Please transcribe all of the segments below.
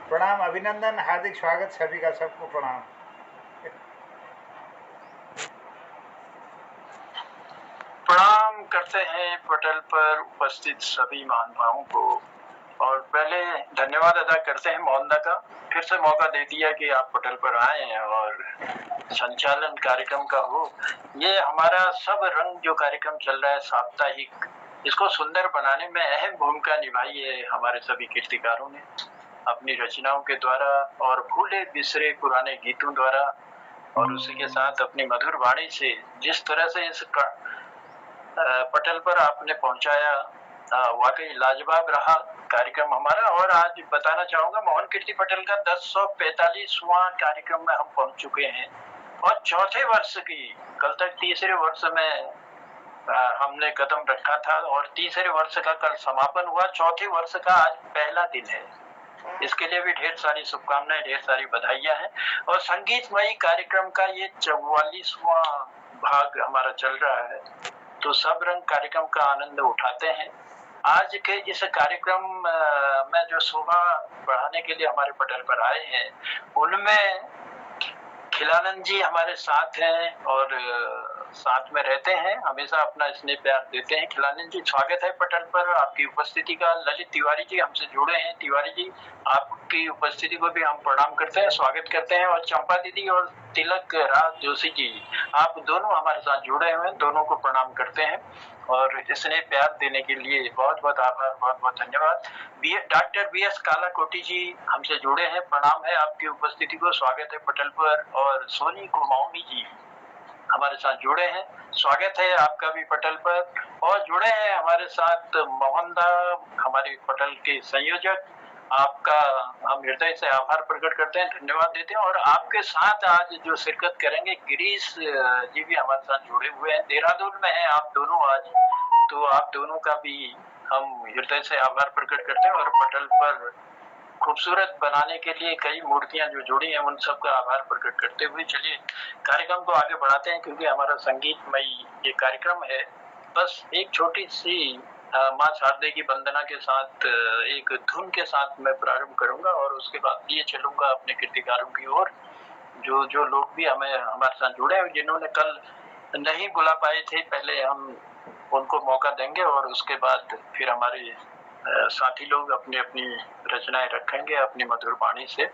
प्रणाम, अभिनंदन, हार्दिक स्वागत सभी का, सबको प्रणाम। प्रणाम करते हैं पटल पर उपस्थित सभी महानुभावों को, और पहले धन्यवाद अदा करते हैं मोहनदा का, फिर से मौका दे दिया कि आप पटल पर आए और संचालन कार्यक्रम का हो। ये हमारा सब रंग जो कार्यक्रम चल रहा है साप्ताहिक, इसको सुंदर बनाने में अहम भूमिका निभाई है हमारे सभी कीर्तिकारों ने अपनी रचनाओं के द्वारा और भूले बिसरे पुराने गीतों द्वारा, और उसी के साथ अपनी मधुर वाणी से जिस तरह से इस पटल पर आपने पहुंचाया, वाकई लाजवाब रहा कार्यक्रम हमारा। और आज बताना चाहूंगा मोहन कीर्ति पटेल का 1045वां कार्यक्रम में हम पहुंच चुके हैं, और चौथे वर्ष की, कल तक तीसरे वर्ष में हमने कदम रखा था और तीसरे वर्ष का कल समापन हुआ। चौथे वर्ष का आज पहला दिन है, इसके लिए भी ढेर सारी शुभकामनाएं, ढेर सारी बधाइयां हैं। और संगीतमयी कार्यक्रम का ये 44वां भाग हमारा चल रहा है, तो सब रंग कार्यक्रम का आनंद उठाते हैं। आज के इस कार्यक्रम में जो शोभा बढ़ाने के लिए हमारे पटल पर आए हैं, उनमें खिलानंद जी हमारे साथ हैं और साथ में रहते हैं, हमेशा अपना स्नेह प्यार देते हैं। खिलानंद जी, स्वागत है पटल पर आपकी उपस्थिति का। ललित तिवारी जी हमसे जुड़े हैं, तिवारी जी आपकी उपस्थिति को भी हम प्रणाम करते हैं, स्वागत करते हैं। और चंपा दीदी और तिलक राज जोशी जी, आप दोनों हमारे साथ जुड़े हुए हैं, दोनों को प्रणाम करते हैं और स्नेह प्यार देने के लिए बहुत बहुत आभार, बहुत बहुत धन्यवाद। डॉक्टर बी एस कालाकोटी जी हमसे जुड़े हैं, प्रणाम है आपकी उपस्थिति को, स्वागत है पटल पर। और सोनी कुमाऊनी जी हमारे साथ जुड़े हैं, स्वागत है आपका भी पटल पर। और जुड़े हैं हमारे साथ मोहनदा, हमारे पटल के संयोजक, आपका हम हृदय से आभार प्रकट करते हैं, धन्यवाद देते हैं। और आपके साथ आज जो शिरकत करेंगे, गिरीश जी भी हमारे साथ जुड़े हुए हैं, देहरादून में हैं आप दोनों आज, तो आप दोनों का भी हम हृदय से आभार प्रकट करते हैं। और पटल पर खूबसूरत बनाने के लिए कई मूर्तियां जो जुड़ी हैं, उन सब का आभार प्रकट करते हुए चलिए कार्यक्रम को आगे बढ़ाते हैं, क्योंकि हमारा संगीतमयी ये कार्यक्रम है। बस एक छोटी सी माँ शारदे की वंदना के साथ एक धुन के साथ मैं प्रारंभ करूंगा, और उसके बाद लिए चलूंगा अपने कीर्तिकारों की ओर। जो जो लोग भी हमें हमारे साथ जुड़े हैं, जिन्होंने कल नहीं बुला पाए थे, पहले हम उनको मौका देंगे और उसके बाद फिर हमारे साथी लोग अपनी अपनी रचनाएं रखेंगे अपनी मधुर वाणी से।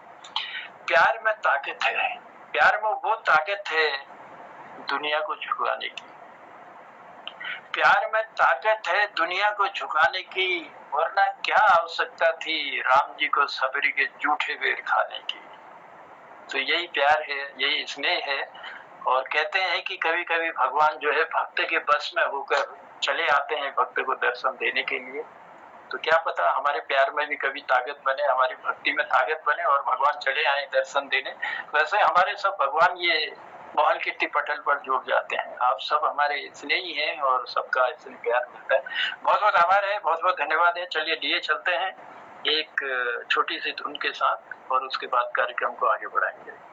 प्यार में ताकत है, प्यार में वो ताकत है दुनिया को झुकाने की, प्यार में ताकत है दुनिया को झुकाने की, वरना क्या आवश्यकता थी राम जी को सबरी के जूठे बेर खाने की। तो यही प्यार है, यही स्नेह है। और कहते हैं कि कभी कभी भगवान जो है भक्त के बस में होकर चले आते हैं भक्त को दर्शन देने के लिए। तो क्या पता हमारे प्यार में भी कभी ताकत बने, हमारी भक्ति में ताकत बने और भगवान चले आए दर्शन देने। वैसे हमारे सब भगवान ये मोहन कीर्ति पटल पर जुड़ जाते हैं। आप सब हमारे स्नेही हैं और सबका स्नेह प्यार मिलता है। बहुत बहुत आभार है, बहुत बहुत धन्यवाद है। चलिए लिए चलते हैं एक छोटी सी धुन के साथ, और उसके बाद कार्यक्रम को आगे बढ़ाएंगे।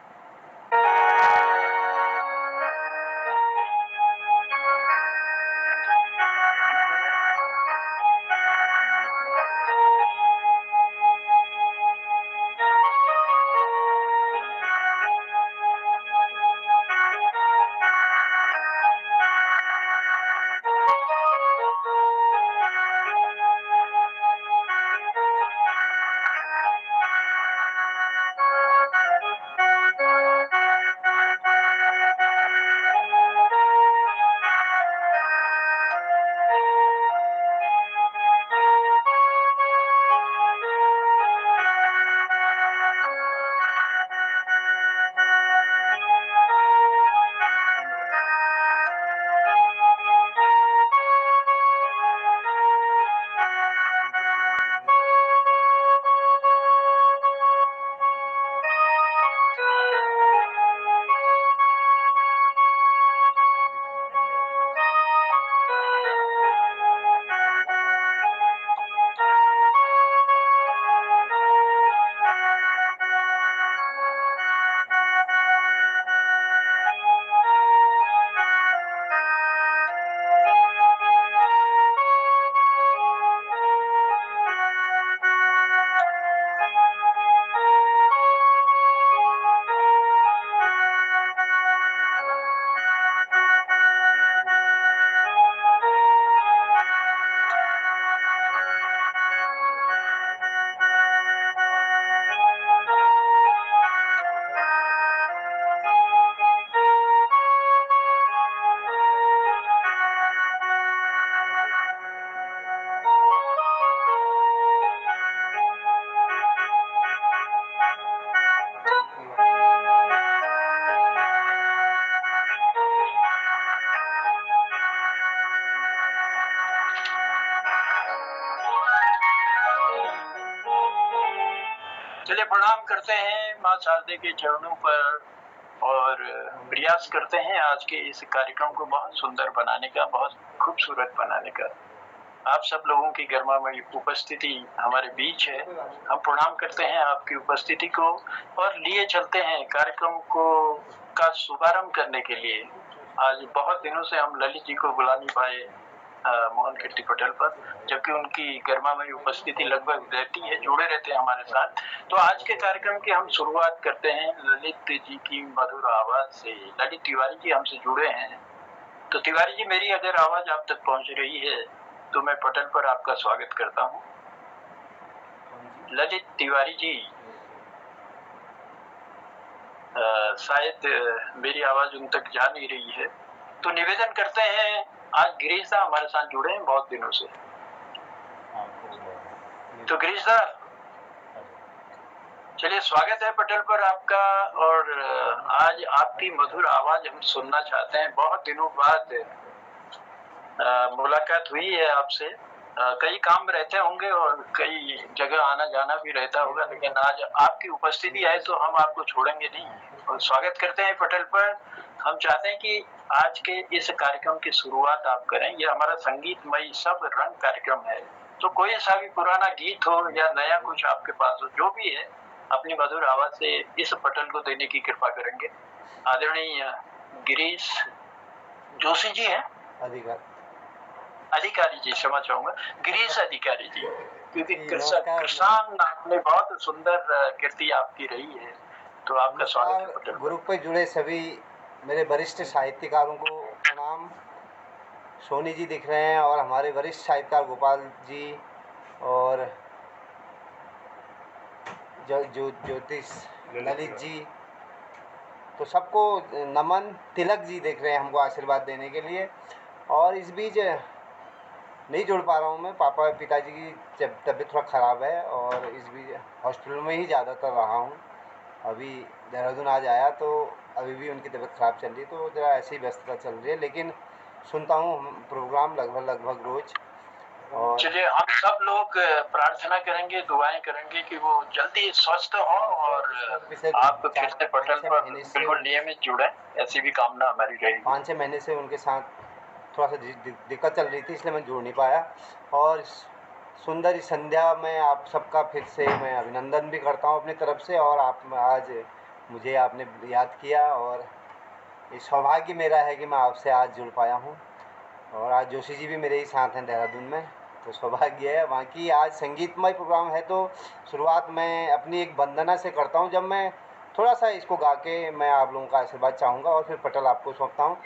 चलिए प्रणाम करते हैं माँ शारदे के चरणों पर और प्रयास करते हैं आज के इस कार्यक्रम को बहुत सुंदर बनाने का, बहुत खूबसूरत बनाने का। आप सब लोगों की गर्मामयी उपस्थिति हमारे बीच है। हम प्रणाम करते हैं आपकी उपस्थिति को और लिए चलते हैं कार्यक्रम को का शुभारंभ करने के लिए। आज बहुत दिनों से हम ललित जी को बुला नहीं पाए मोहन कीर्ति पटेल पर, जबकि उनकी गर्मामयी उपस्थिति लगभग रहती है, जुड़े रहते हैं हमारे साथ। तो आज के कार्यक्रम की हम शुरुआत करते हैं ललित जी की मधुर आवाज से। ललित तिवारी जी हमसे जुड़े हैं। तो तिवारी जी, मेरी अगर आवाज आप तक पहुंच रही है तो मैं पटल पर आपका स्वागत करता हूं। ललित तिवारी जी, शायद मेरी आवाज उन तक जा नहीं रही है, तो निवेदन करते हैं। आज गिरीश दा हमारे साथ जुड़े हैं बहुत दिनों से। तो गिरीश दा, चलिए स्वागत है पटल पर आपका। और आज आपकी मधुर आवाज हम सुनना चाहते हैं। बहुत दिनों बाद मुलाकात हुई है आपसे। कई काम रहते होंगे और कई जगह आना जाना भी रहता होगा, लेकिन आज आपकी उपस्थिति है तो हम आपको छोड़ेंगे नहीं और स्वागत करते हैं पटल पर। हम चाहते हैं कि आज के इस कार्यक्रम की शुरुआत आप करें। ये हमारा संगीतमय सब रंग कार्यक्रम है, तो कोई सा भी पुराना गीत हो या नया कुछ आपके पास हो, जो भी है, अपनी मधुर आवाज से इस पटल को देने की कृपा करेंगे। आदरणीय गिरीश जोशी जी हैं, अधिकारी जी, क्षमा चाहूंगा, गिरीश अधिकारी जी, क्योंकि कृष्ण आपने बहुत सुंदर कीर्ति आपकी रही है, तो आपका स्वागत है। ग्रुप पे जुड़े सभी मेरे वरिष्ठ साहित्यकारों को प्रणाम। सोनी जी दिख रहे हैं और हमारे वरिष्ठ साहित्यकार गोपाल जी और ज्योतिष ललित जी, तो सबको नमन। तिलक जी देख रहे हैं हमको आशीर्वाद देने के लिए। और इस बीच नहीं जुड़ पा रहा हूँ मैं, पिताजी की तबीयत थोड़ा ख़राब है और इस बीच हॉस्पिटल में ही ज़्यादातर रहा हूँ। अभी देहरादून आज आया तो अभी भी उनकी तबीयत ख़राब चल रही है, तो ज़रा ऐसी व्यस्तता चल रही है, लेकिन सुनता हूँ प्रोग्राम लगभग रोज़। और चलिए हम सब लोग प्रार्थना करेंगे, दुआएं करेंगे कि वो जल्दी स्वस्थ हो और आप फिर से पटल पर बिल्कुल नियमित जुड़े। ऐसी भी कामना हमारी रहेगी। 5-6 महीने से उनके साथ थोड़ा सा दिक्कत चल रही थी, इसलिए मैं जुड़ नहीं पाया। और सुंदर संध्या में आप सबका फिर से मैं अभिनंदन भी करता हूँ अपनी तरफ से। और आप आज मुझे आपने याद किया और ये सौभाग्य मेरा है कि मैं आपसे आज जुड़ पाया हूँ। और आज जोशी जी भी मेरे ही साथ हैं देहरादून में, तो सौभाग्य है। बाकी आज संगीतमय प्रोग्राम है, तो शुरुआत मैं अपनी एक वंदना से करता हूँ। जब मैं थोड़ा सा इसको गा के मैं आप लोगों का आशीर्वाद चाहूँगा और फिर पटल आपको सौंपता हूँ।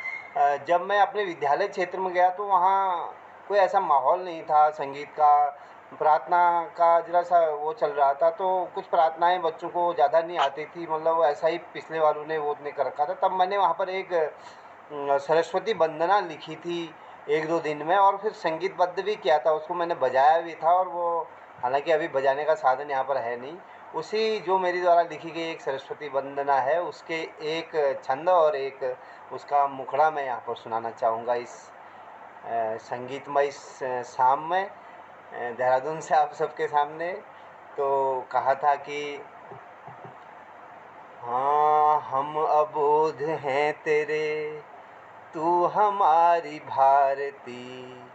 जब मैं अपने विद्यालय क्षेत्र में गया तो वहाँ कोई ऐसा माहौल नहीं था संगीत का। प्रार्थना का जरा सा वो चल रहा था, तो कुछ प्रार्थनाएं बच्चों को ज़्यादा नहीं आती थी, मतलब ऐसा ही पिछले वालों ने वो नहीं कर रखा था। तब मैंने वहाँ पर एक सरस्वती वंदना लिखी थी 1-2 दिन में, और फिर संगीतबद्ध भी किया था, उसको मैंने बजाया भी था। और वो हालांकि अभी बजाने का साधन यहाँ पर है नहीं, उसी जो मेरी द्वारा लिखी गई एक सरस्वती वंदना है, उसके एक छंद और एक उसका मुखड़ा मैं यहाँ पर सुनाना चाहूँगा इस संगीतमय शाम में देहरादून से आप सबके सामने। तो कहा था कि हाँ, हम अबोध हैं तेरे, तू हमारी भारती,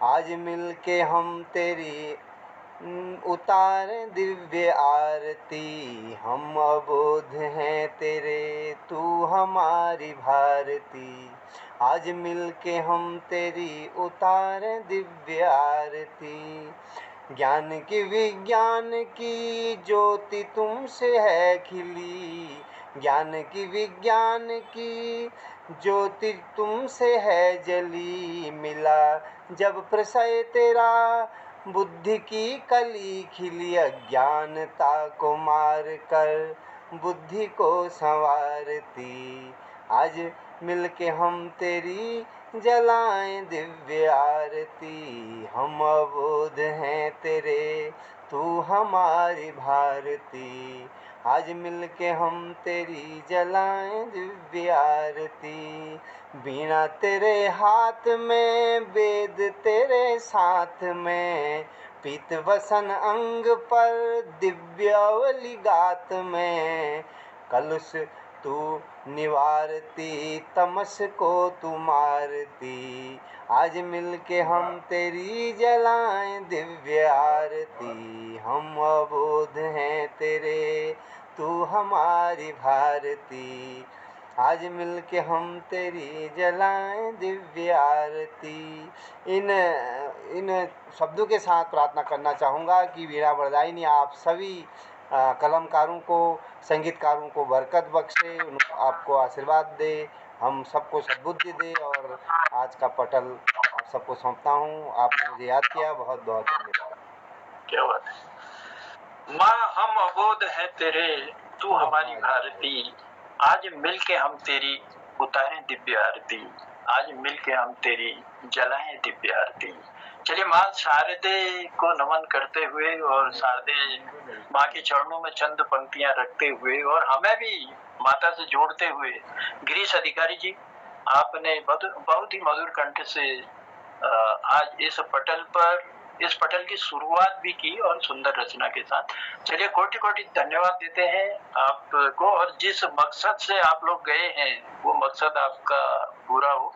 आज मिल के हम तेरी उतारें दिव्य आरती। हम अबोध हैं तेरे, तू हमारी भारती, आज मिल के हम तेरी उतारें दिव्य आरती। ज्ञान की विज्ञान की ज्योति तुमसे है खिली, ज्ञान की विज्ञान की ज्योति तुमसे है जली। मिला जब प्रसय तेरा, बुद्धि की कली खिली, अज्ञानता को मार कर बुद्धि को संवारती। आज मिल के हम तेरी जलाएं दिव्य आरती। हम अबोध हैं तेरे, तू हमारी भारती, आज मिल के हम तेरी जलाएं दिव्य आरती। बीना तेरे हाथ में, वेद तेरे साथ में, पीत वसन अंग पर दिव्य दिव्य अवली गात में। कलुष तू निवारती, तमस को तू मारती, आज मिल के हम तेरी जलाएं दिव्य आरती। हम अबोध हैं तेरे, तू हमारी भारती, आज मिल के हम तेरी जलाएं दिव्य आरती। इन इन शब्दों के साथ प्रार्थना करना चाहूँगा कि वीणा वरदायिनी आप सभी कलमकारों को, संगीतकारों को बरकत बख्शे, आपको आशीर्वाद दे, हम सबको सद्बुद्धि दे। और आज का पटल आप सबको सौंपता हूँ। आपने मुझे याद किया, बहुत बहुत धन्यवाद। क्या बात है। माँ हम अबोध हैं तेरे, तू हमारी भारती, आज मिल के हम तेरी उतारें दिव्य आरती, आज मिल के हम तेरी जलाएं दिव्य आरती। चलिए माँ शारदे को नमन करते हुए और शारदे माँ के चरणों में चंद पंक्तियां रखते हुए और हमें भी माता से जोड़ते हुए, गिरीश अधिकारी जी आपने बहुत ही मधुर कंठ से आज इस पटल की शुरुआत भी की और सुंदर रचना के साथ। चलिए कोटि कोटि धन्यवाद देते हैं आपको, और जिस मकसद से आप लोग गए हैं वो मकसद आपका पूरा हो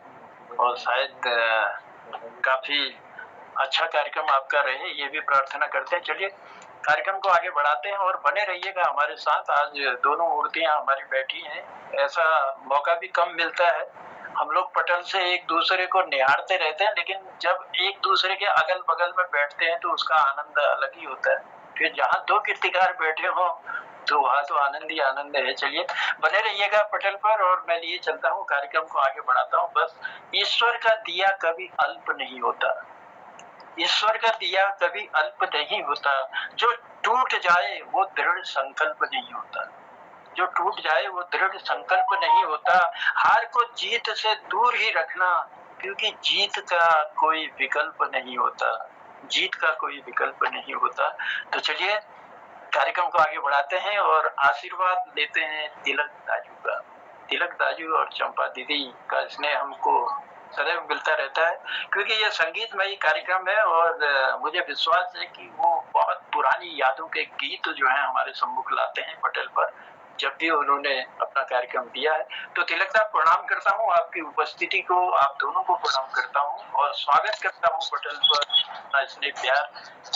और शायद काफी अच्छा कार्यक्रम आपका रहे, ये भी प्रार्थना करते हैं। चलिए कार्यक्रम को आगे बढ़ाते हैं और बने रहिएगा हमारे साथ। आज दोनों मूर्तियां हमारी बैठी हैं, ऐसा मौका भी कम मिलता है। हम लोग पटल से एक दूसरे को निहारते रहते हैं, लेकिन जब एक दूसरे के अगल बगल में बैठते हैं तो उसका आनंद अलग ही होता है। फिर जहाँ दो कीर्तिकार बैठे हो तो वहाँ तो आनंद ही आनंद है। चलिए बने रहिएगा पटल पर और मैं लिए चलता हूँ, कार्यक्रम को आगे बढ़ाता हूँ। बस ईश्वर का दिया कभी अल्प नहीं होता, ईश्वर का दिया कभी अल्प नहीं होता, जो टूट जाए वो दृढ़ संकल्प नहीं होता, जो टूट जाए वो दृढ़ संकल्प नहीं होता। हार को जीत से दूर ही रखना, क्योंकि जीत का कोई विकल्प नहीं होता, जीत का कोई विकल्प नहीं होता। तो चलिए कार्यक्रम को आगे बढ़ाते हैं और आशीर्वाद लेते हैं तिलक दाजू का। तिलक दाजू और चंपा दीदी का स्नेह हमको सदैव मिलता रहता है, क्योंकि ये संगीतमय कार्यक्रम है और मुझे विश्वास है कि वो बहुत पुरानी यादों के गीत जो है हमारे सम्मुख लाते हैं पटल पर, जब भी उन्होंने अपना कार्यक्रम दिया है। तो तिलक साहब प्रणाम करता हूँ, आपकी उपस्थिति को, आप दोनों को प्रणाम करता हूँ और स्वागत करता हूँ पटल पर। इसने प्यार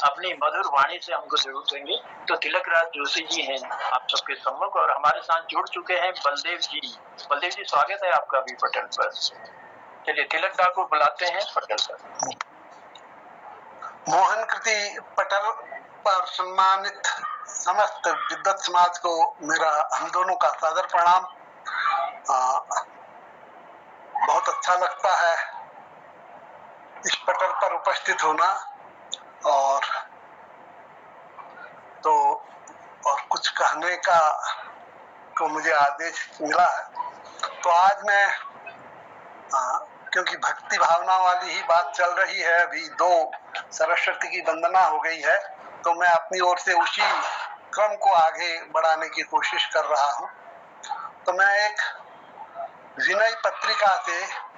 अपनी मधुर वाणी से हमको जरूर देंगे। तो तिलक राज जोशी जी हैं आप सबके सम्मुख और हमारे साथ जुड़ चुके हैं बलदेव जी। बलदेव जी स्वागत है आपका भी पटल पर। चलिए तिलक साहब को बुलाते हैं पटल पर। मोहन कृति पटल पर सम्मानित समस्त विद्वत समाज को मेरा हम दोनों का सादर प्रणाम। बहुत अच्छा लगता है इस पटल पर उपस्थित होना और कुछ कहने का को मुझे आदेश मिला है। तो आज मैं क्योंकि भक्ति भावना वाली ही बात चल रही है, अभी 2 सरस्वती की वंदना हो गई है, तो मैं अपनी ओर से उसी क्रम को आगे बढ़ाने की कोशिश कर रहा हूँ। तो मैं एक विनय पत्रिका से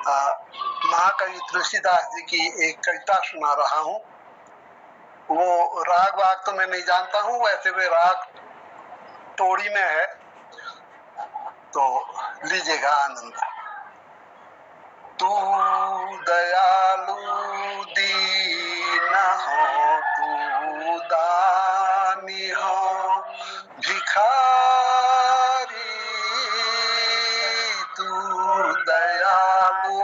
महाकवि तुलसीदास जी की एक कविता सुना रहा हूँ। वो राग वाग तो मैं नहीं जानता हूँ, वैसे वे राग तोड़ी में है, तो लीजिएगा आनंद। तू दयालु दीन हो, तू दानी हो भिखारी, तू दयालु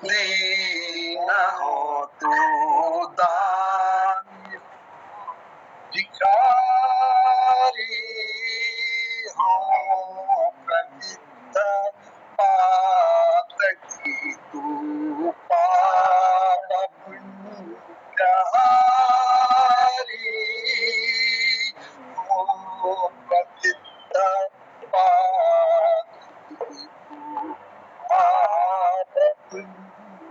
दीन हो, तू दानी भिखारी हो, प्रतिता पाप की तू पाप पुण्यहारी हो, प्रतिता पाप की तू पाप पुण्यहारी।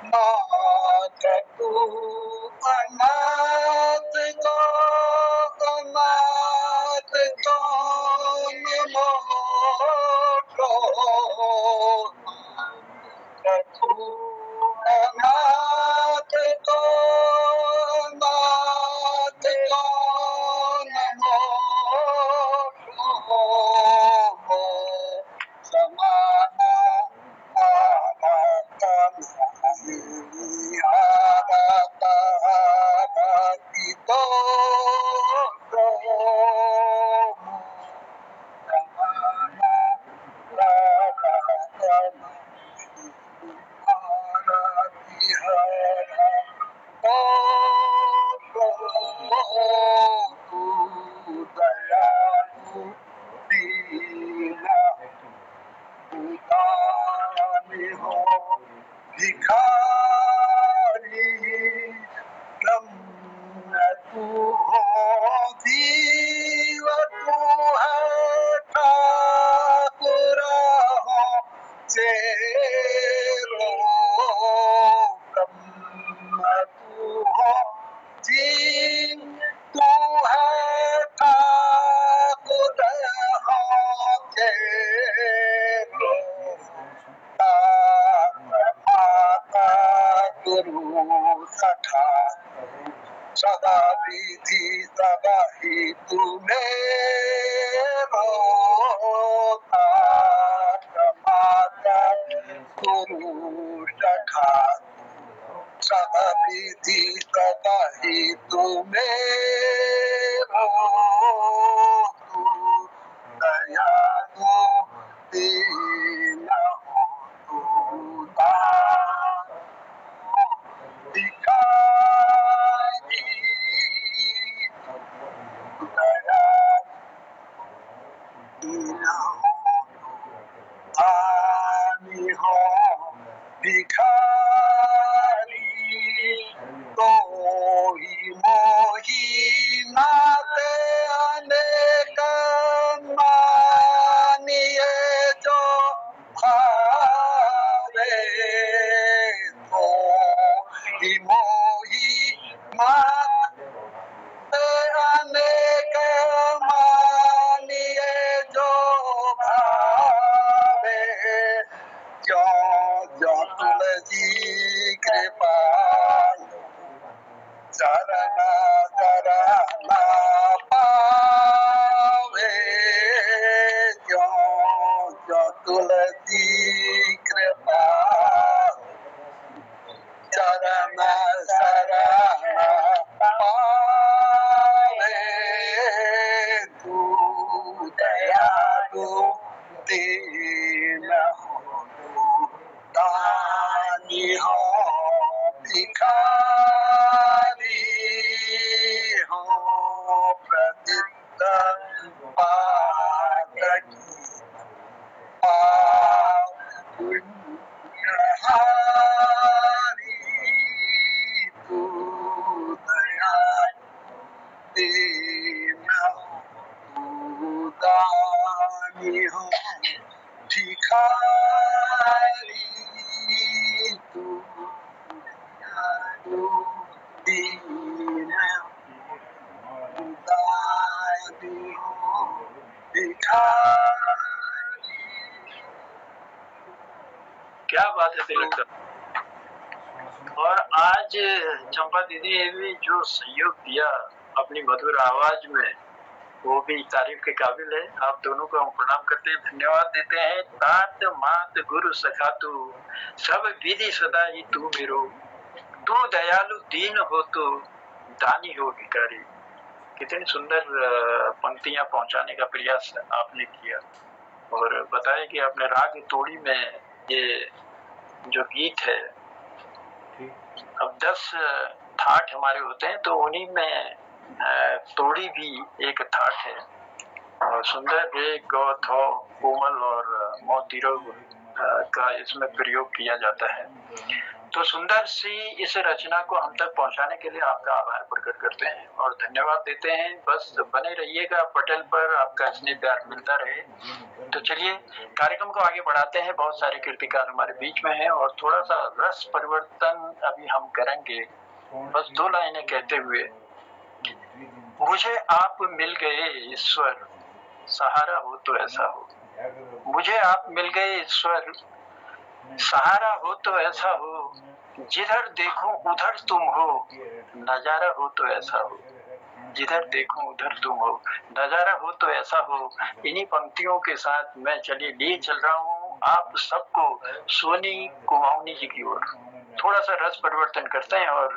माता तू अनाथ को अनाथ कौन मोटो, तू अनाथ को सदा विधि सदा ही तुम्हें रोता माता गुरु सखा सदा विधि सदा ही तुम्हें तू दयालु दीन हो तू भिखारी दया दीन दानी हो भिखारी तो ही मोही नाते अनेक मानिए जो भावे तो ही मोही नाते अनेक मानिए जो भावे जो जो तुलसी कृपा चरण चरण पावे जो जो तुलसी कृपा चरण शरण पावे तू दयालु दीन हो दानी हो भिखारी हो प्रसिद्ध पातकी पुण्यहारी तू दया दीन तू दानी हो भिखारी तू दयालु दीन दानी हो भिखारी। क्या बात है तिलक सर। और आज चंपा दीदी ने भी जो सहयोग दिया अपनी मधुर आवाज में, वो भी तारीफ के काबिल है। आप दोनों को हम प्रणाम करते हैं, धन्यवाद देते हैं। तात मात गुरु सखा तू सब विधि सदा ही तू मेरो, तू दयालु दीन हो तो दानी हो भिखारी। कितनी सुंदर पंक्तियां पहुंचाने का प्रयास आपने किया और बताया कि आपने राग तोड़ी में ये जो गीत है, अब 10 ठाठ हमारे होते हैं तो उन्हीं में तोड़ी भी एक ठाठ है। और सुंदर वेग गौथ कोमल और मोतीरो का इसमें प्रयोग किया जाता है। तो सुंदर सी इस रचना को हम तक पहुंचाने के लिए आपका आभार प्रकट करते हैं और धन्यवाद देते हैं। बस बने रहिएगा पटेल पर, आपका स्नेह प्यार मिलता रहे। तो चलिए कार्यक्रम को आगे बढ़ाते हैं। बहुत सारे कीर्तिकार हमारे बीच में हैं और थोड़ा सा रस परिवर्तन अभी हम करेंगे। बस 2 लाइनें कहते हुए, मुझे आप मिल गए ईश्वर, सहारा हो तो ऐसा हो। मुझे आप मिल गए ईश्वर, सहारा हो तो ऐसा हो। जिधर देखूं उधर तुम हो, नजारा हो तो ऐसा हो। जिधर देखूं उधर तुम हो, नजारा हो तो ऐसा हो। इन्हीं पंक्तियों के साथ मैं चलिए लिए चल रहा हूँ आप सबको सोनी कुमाऊनी जी की ओर। थोड़ा सा रस परिवर्तन करते हैं और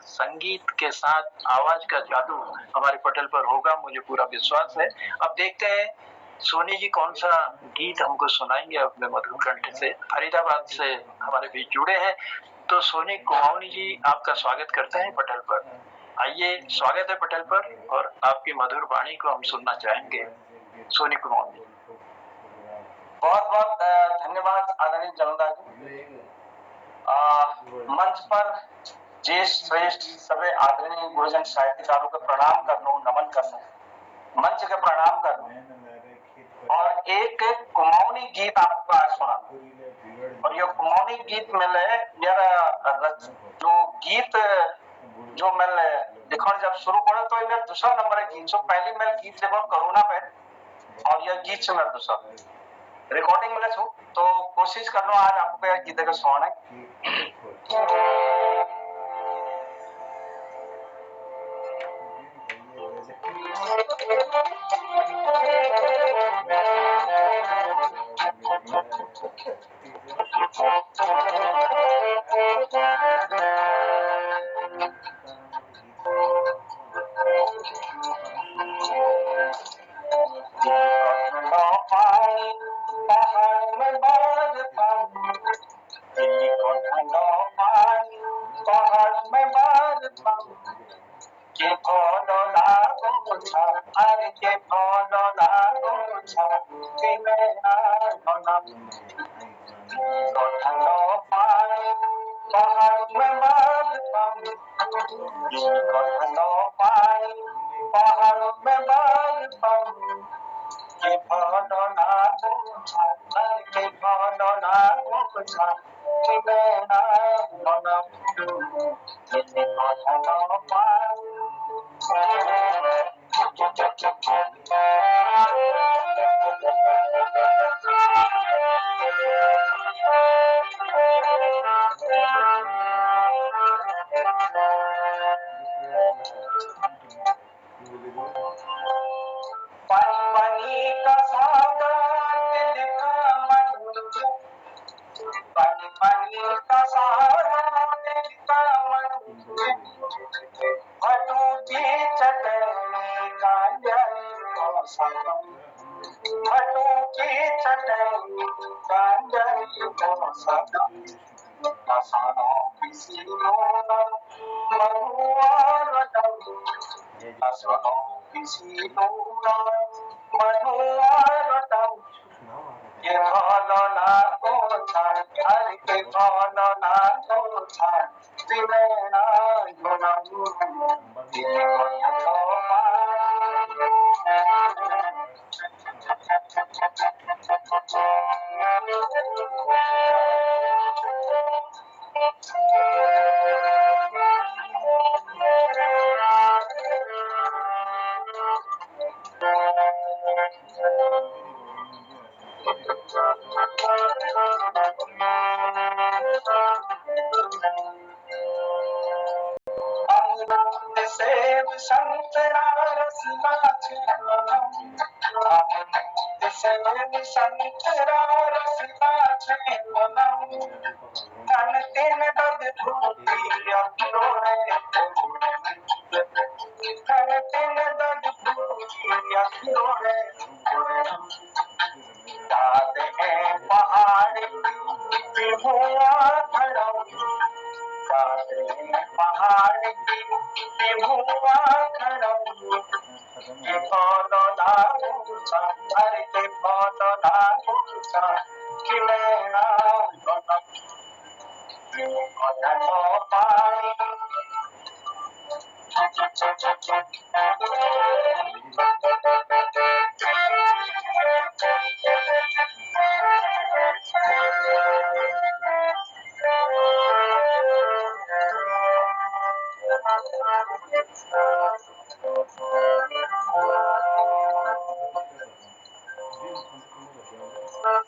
संगीत के साथ आवाज का जादू हमारे पटेल पर होगा, मुझे पूरा विश्वास है। अब देखते हैं सोनी जी कौन सा गीत हमको सुनाएंगे अपने मधुर कंठ से। फरीदाबाद से हमारे बीच जुड़े हैं, तो सोनी कुमाऊनी जी आपका स्वागत करते हैं पटेल पर। आइए, स्वागत है पटेल पर और आपकी मधुर वाणी को हम सुनना चाहेंगे। सोनी कुमाऊनी जी। बहुत बहुत धन्यवाद आदरणीय जलदा जी। मंच पर ज्येष्ठ श्रेष्ठ सभी आदरणीय गुरुजन साहित्यकारों को प्रणाम करनो, नमन करनो, मंच के प्रणाम करनो और एक कुमाऊनी गीत आपको आज सुना। और ये कुमाऊनी गीत मिले मेरा जो गीत जो मैंने लिखण जब शुरू करा तो ये दूसरा नंबर है गीत। जो पहली मैं गीत लिखा कोरोना पे और यह गीत से मेरा दूसरा रिकॉर्डिंग मिले छू, तो कोशिश करना आज आपको यह गीत का सुनाना है। के फल लागोछा अरे के फल लागोछा तिमीलाई नमन कठलो पानी पहाडमा बाँध्छन् कठलो पानी पहाडमा बाँध्छन् के फल लागोछा अरे के फल लागोछा तिमीलाई नमन कठलो पानी पानी का सागर दिल का मन पानी का सागर दिल का मन भटू की चटनी का जल मौसम भटू की चटनी का जल मौसम मसानो किसी मरुआरतम मसानो किसी मरुआरतम के फल लागोछा अरे के फल लागोछा तिमीलाई नमन अमृत सेव संतरा रसना अमृत सेव संतरा रसना तन तीन दद फूटी अखरोड़े तन तीन दद फूटी अखरोड़े याद है पहाड़ी विभुआ खड़ा पहाड़ की विभुआ खड़ा के फल लागोछा अरे के फल लागोछा तिमीलाई कठलो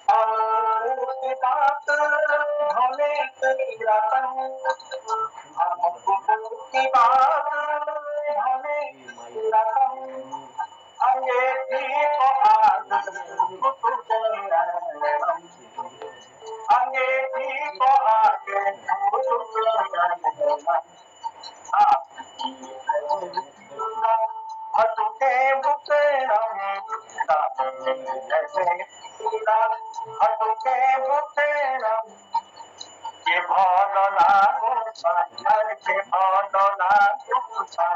पानी की बात भले तेरा की बात भले तेरा अंगेठी को आग अंगेठी को आगे हटके बुकेरम हटके बुकेरम के फल लागोछा अरे के फल लागोछा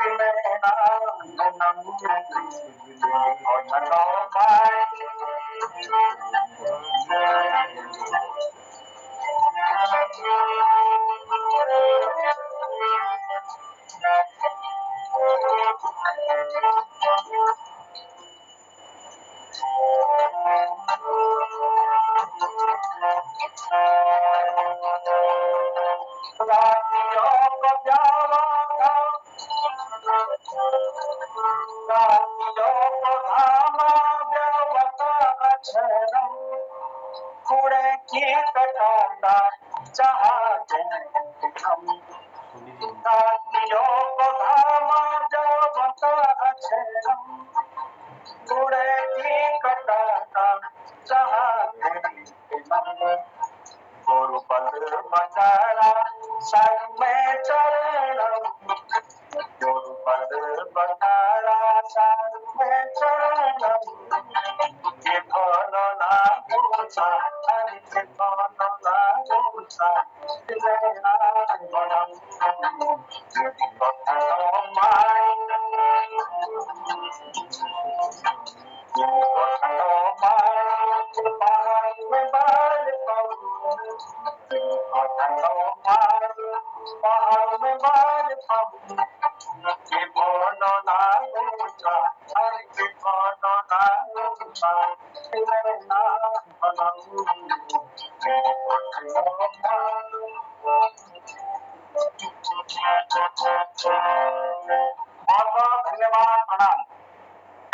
तिमीलाई नमन कठलो पानी रातियों को प्यारा था रातियों को धामा व्यवता अक्षरम कूड़े की कटाता जहाज हम रातियों को धामा व्यवता अक्षरम कूड़े की कटाता जहाज हम गुरुपद बटारा सर में चरणम गुरुपद बटारा सर में चरणम के फल लागोछा अरे के फल लागोछा तिमीलाई नमन कठलो त्रिभुवन नायका हरि त्रिभुवन नायका तेरे नाम भजन बहुत बहुत धन्यवाद, प्रणाम।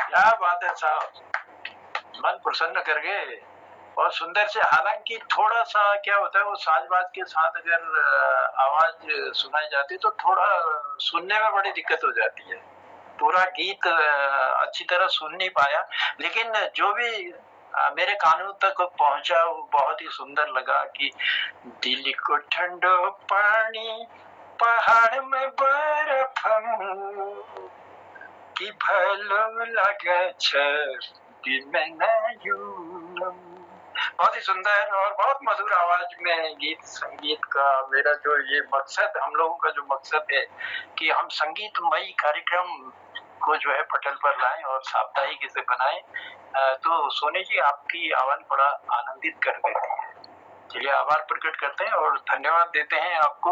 क्या बात है साहब, मन प्रसन्न कर गए और सुंदर से। हालांकि थोड़ा सा क्या होता है, वो साजबाज के साथ अगर आवाज सुनाई जाती तो थोड़ा सुनने में बड़ी दिक्कत हो जाती है। पूरा गीत अच्छी तरह सुन नहीं पाया, लेकिन जो भी मेरे कानों तक पहुंचा वो बहुत ही सुंदर लगा कि दिल को ठंडो पानी पहाड़ में बर्फ कि भलो लगे बहुत ही सुंदर और बहुत मधुर आवाज में गीत संगीत का। मेरा जो ये मकसद, हम लोगों का जो मकसद है कि हम संगीतमयी कार्यक्रम को जो है पटल पर लाएं और साप्ताहिक इसे बनाएं, तो सोनी जी आपकी आवाज बड़ा आनंदित कर देती है। चलिए आभार प्रकट करते हैं और धन्यवाद देते हैं आपको।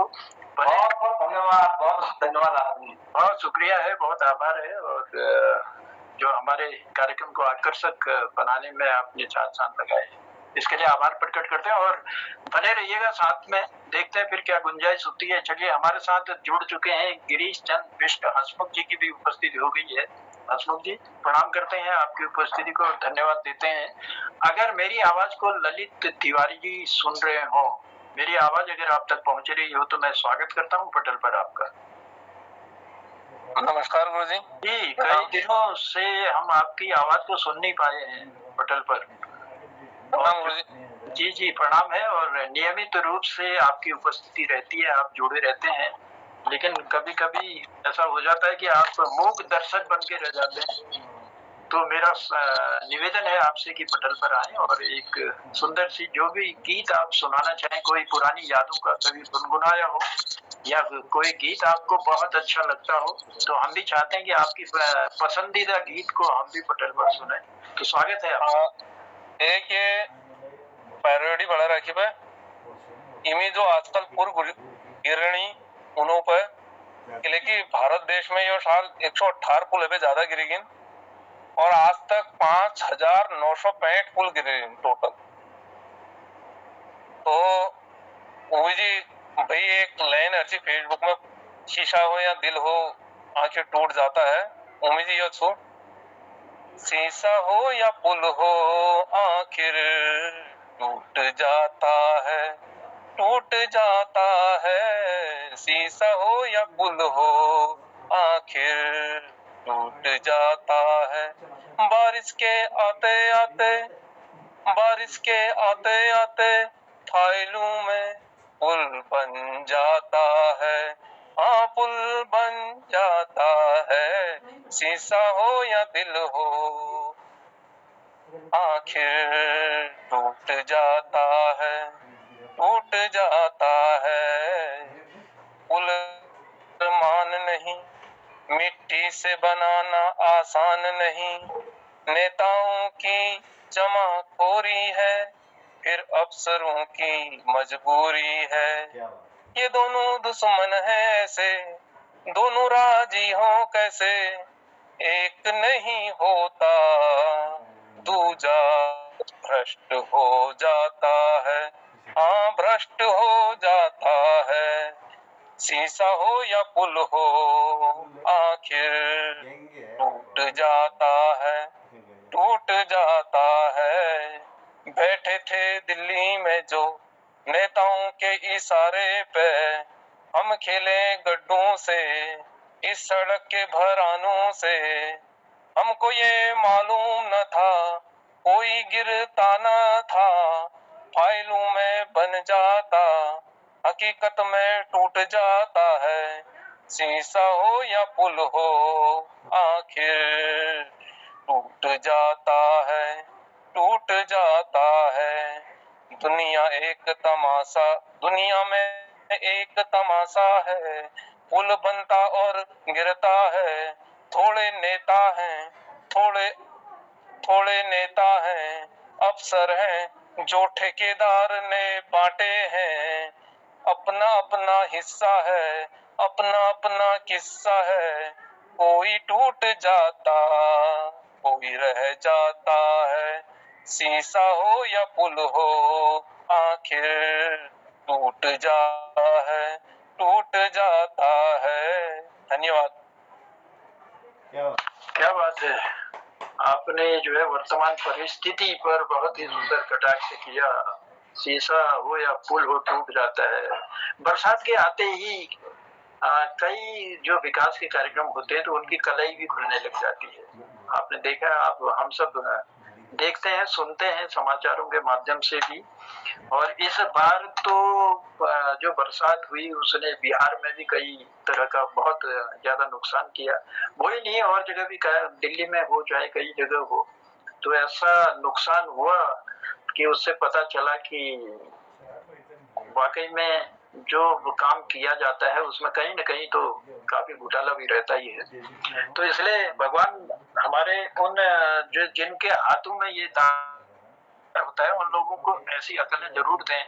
बहुत बहुत धन्यवाद, बहुत धन्यवाद आपने। बहुत शुक्रिया है, बहुत आभार है। और जो हमारे कार्यक्रम को आकर्षक बनाने में आपने 4 साल लगाए, इसके लिए आभार प्रकट करते हैं और बने रहिएगा साथ में। देखते हैं फिर क्या गुंजाइश होती है। चलिए हमारे साथ जुड़ चुके हैं गिरीश चंद बिष्ट, हसमुख जी की भी उपस्थिति हो गई है। हसमुख जी प्रणाम करते हैं आपकी उपस्थिति को और धन्यवाद देते हैं। अगर मेरी आवाज को ललित तिवारी जी सुन रहे हो, मेरी आवाज अगर आप तक पहुंच रही हो तो मैं स्वागत करता हूं पटल पर आपका। नमस्कार गुरु जी। कई दिनों से हम आपकी आवाज को सुन नहीं पाए हैं पटल पर। प्रणाम गुरु जी। जी जी प्रणाम है। और नियमित रूप से आपकी उपस्थिति रहती है, आप जुड़े रहते हैं, लेकिन कभी कभी ऐसा हो जाता है कि आप मूक दर्शक बन के रह जाते हैं। तो मेरा निवेदन है आपसे कि पटल पर आए और एक सुंदर सी जो भी गीत आप सुनाना चाहें, कोई पुरानी यादों का कभी गुनगुनाया हो या कोई गीत आपको बहुत अच्छा लगता हो, तो हम भी चाहते हैं कि आपकी पसंदीदा गीत को हम भी पटल पर सुने। तो स्वागत है आपका। एक ये पैरोडी बड़ा रखी पे इमी जो आजकल पूर्व गिरणी उन्हों पर लेकिन भारत देश में ये साल 118 पुल पे ज्यादा गिरी और आज तक 5,965 पुल गिरे टोटल। तो उमी जी भाई एक लाइन अच्छी फेसबुक में, शीशा हो या दिल हो आखिर टूट जाता है। उमी जी यो छू, शीशा हो या पुल हो आखिर टूट जाता है, टूट जाता है। शीशा हो या पुल हो आखिर टूट जाता है। बारिश के आते आते, बारिश के आते आते फाइलों में पुल बन जाता है। हाँ पुल बन जाता है। शीशा हो या दिल हो आखिर टूट जाता है, टूट जाता है। पुल मान नहीं, मिट्टी से बनाना आसान नहीं। नेताओं की जमाखोरी है, फिर अफसरों की मजबूरी है। ये दोनों दुश्मन है ऐसे, दोनों राजी हो कैसे। एक नहीं होता दूजा भ्रष्ट हो जाता है। हाँ भ्रष्ट हो जाता है। शीशा हो या पुल हो आखिर टूट जाता है, टूट जाता है। बैठे थे दिल्ली में जो नेताओं के इशारे पे, हम खेले गड्ढों से इस सड़क के भरानों से। हमको ये मालूम न था कोई गिरता न था, फाइलों में बन जाता हकीकत में टूट जाता है। शीशा हो या पुल हो आखिर टूट जाता है, टूट जाता है। दुनिया एक तमाशा, दुनिया में एक तमाशा है। पुल बनता और गिरता है। थोड़े नेता हैं, थोड़े नेता हैं, अफसर हैं जो ठेकेदार ने बांटे हैं। अपना अपना हिस्सा है, अपना अपना किस्सा है, कोई टूट जाता, कोई रह जाता है, शीशा हो या पुल हो, आखिर टूट जाता है, टूट जाता है। धन्यवाद। क्या बात है, आपने जो है वर्तमान परिस्थिति पर बहुत ही सुंदर कटाक्ष किया। शीशा हो या पुल हो टूट जाता है। बरसात के आते ही कई जो विकास के कार्यक्रम होते हैं तो उनकी कलाई भी खुलने लग जाती है। आपने देखा, आप हम सब देखते हैं, सुनते हैं समाचारों के माध्यम से भी। और इस बार तो जो बरसात हुई उसने बिहार में भी कई तरह का बहुत ज्यादा नुकसान किया। वही नहीं, और जगह भी, दिल्ली में हो चाहे कई जगह हो, तो ऐसा नुकसान हुआ कि उससे पता चला कि वाकई में जो काम किया जाता है उसमें कहीं न कहीं तो काफी घोटाला भी रहता ही है। तो इसलिए भगवान हमारे उन जो जिनके हाथों में ये होता है उन लोगों को ऐसी अकलें जरूर दें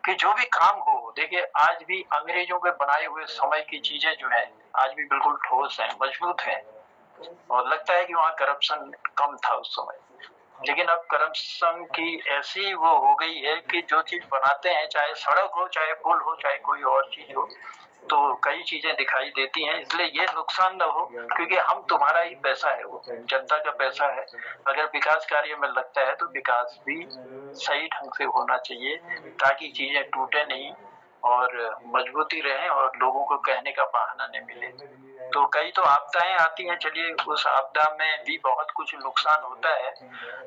कि जो भी काम हो, देखिए आज भी अंग्रेजों के बनाए हुए समय की चीजें जो है आज भी बिल्कुल ठोस हैं, मजबूत हैं। और लगता है कि वहाँ करप्शन कम था उस समय, लेकिन अब करप्शन की ऐसी वो हो गई है कि जो चीज बनाते हैं, चाहे सड़क हो, चाहे पुल हो, चाहे कोई और चीज हो, तो कई चीजें दिखाई देती हैं। इसलिए ये नुकसान न हो, क्योंकि हम तुम्हारा ही पैसा है, वो जनता का पैसा है। अगर विकास कार्य में लगता है तो विकास भी सही ढंग से होना चाहिए, ताकि चीजें टूटे नहीं और मजबूती रहे और लोगों को कहने का बहाना नहीं मिले। तो कई तो आपदाएं आती हैं, चलिए उस आपदा में भी बहुत कुछ नुकसान होता है,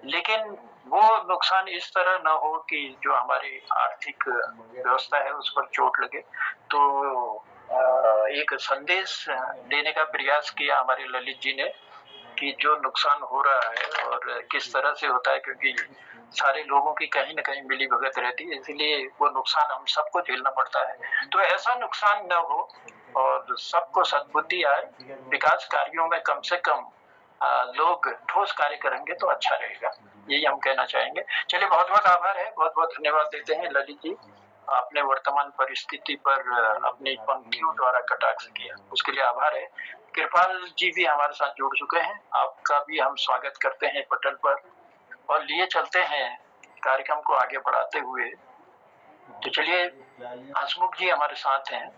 लेकिन वो नुकसान इस तरह ना हो कि जो हमारी आर्थिक व्यवस्था है उस पर चोट लगे। तो एक संदेश देने का प्रयास किया हमारे ललित जी ने कि जो नुकसान हो रहा है और किस तरह से होता है, क्योंकि सारे लोगों की कहीं न कहीं मिली भगत रहती है, इसलिए वो नुकसान हम सबको झेलना पड़ता है। तो ऐसा नुकसान न हो और सबको सद्बुद्धि आए, विकास कार्यों में कम से कम लोग ठोस कार्य करेंगे तो अच्छा रहेगा, यही हम कहना चाहेंगे। चलिए, बहुत बहुत आभार है, बहुत बहुत धन्यवाद देते हैं ललित जी, आपने वर्तमान परिस्थिति पर अपनी पंक्तियों द्वारा कटाक्ष किया, उसके लिए आभार है। कृपाल जी भी हमारे साथ जुड़ चुके हैं, आपका भी हम स्वागत करते हैं पटल पर और लिए चलते हैं कार्यक्रम को आगे बढ़ाते हुए। तो चलिए, हंसमुख जी हमारे साथ हैं,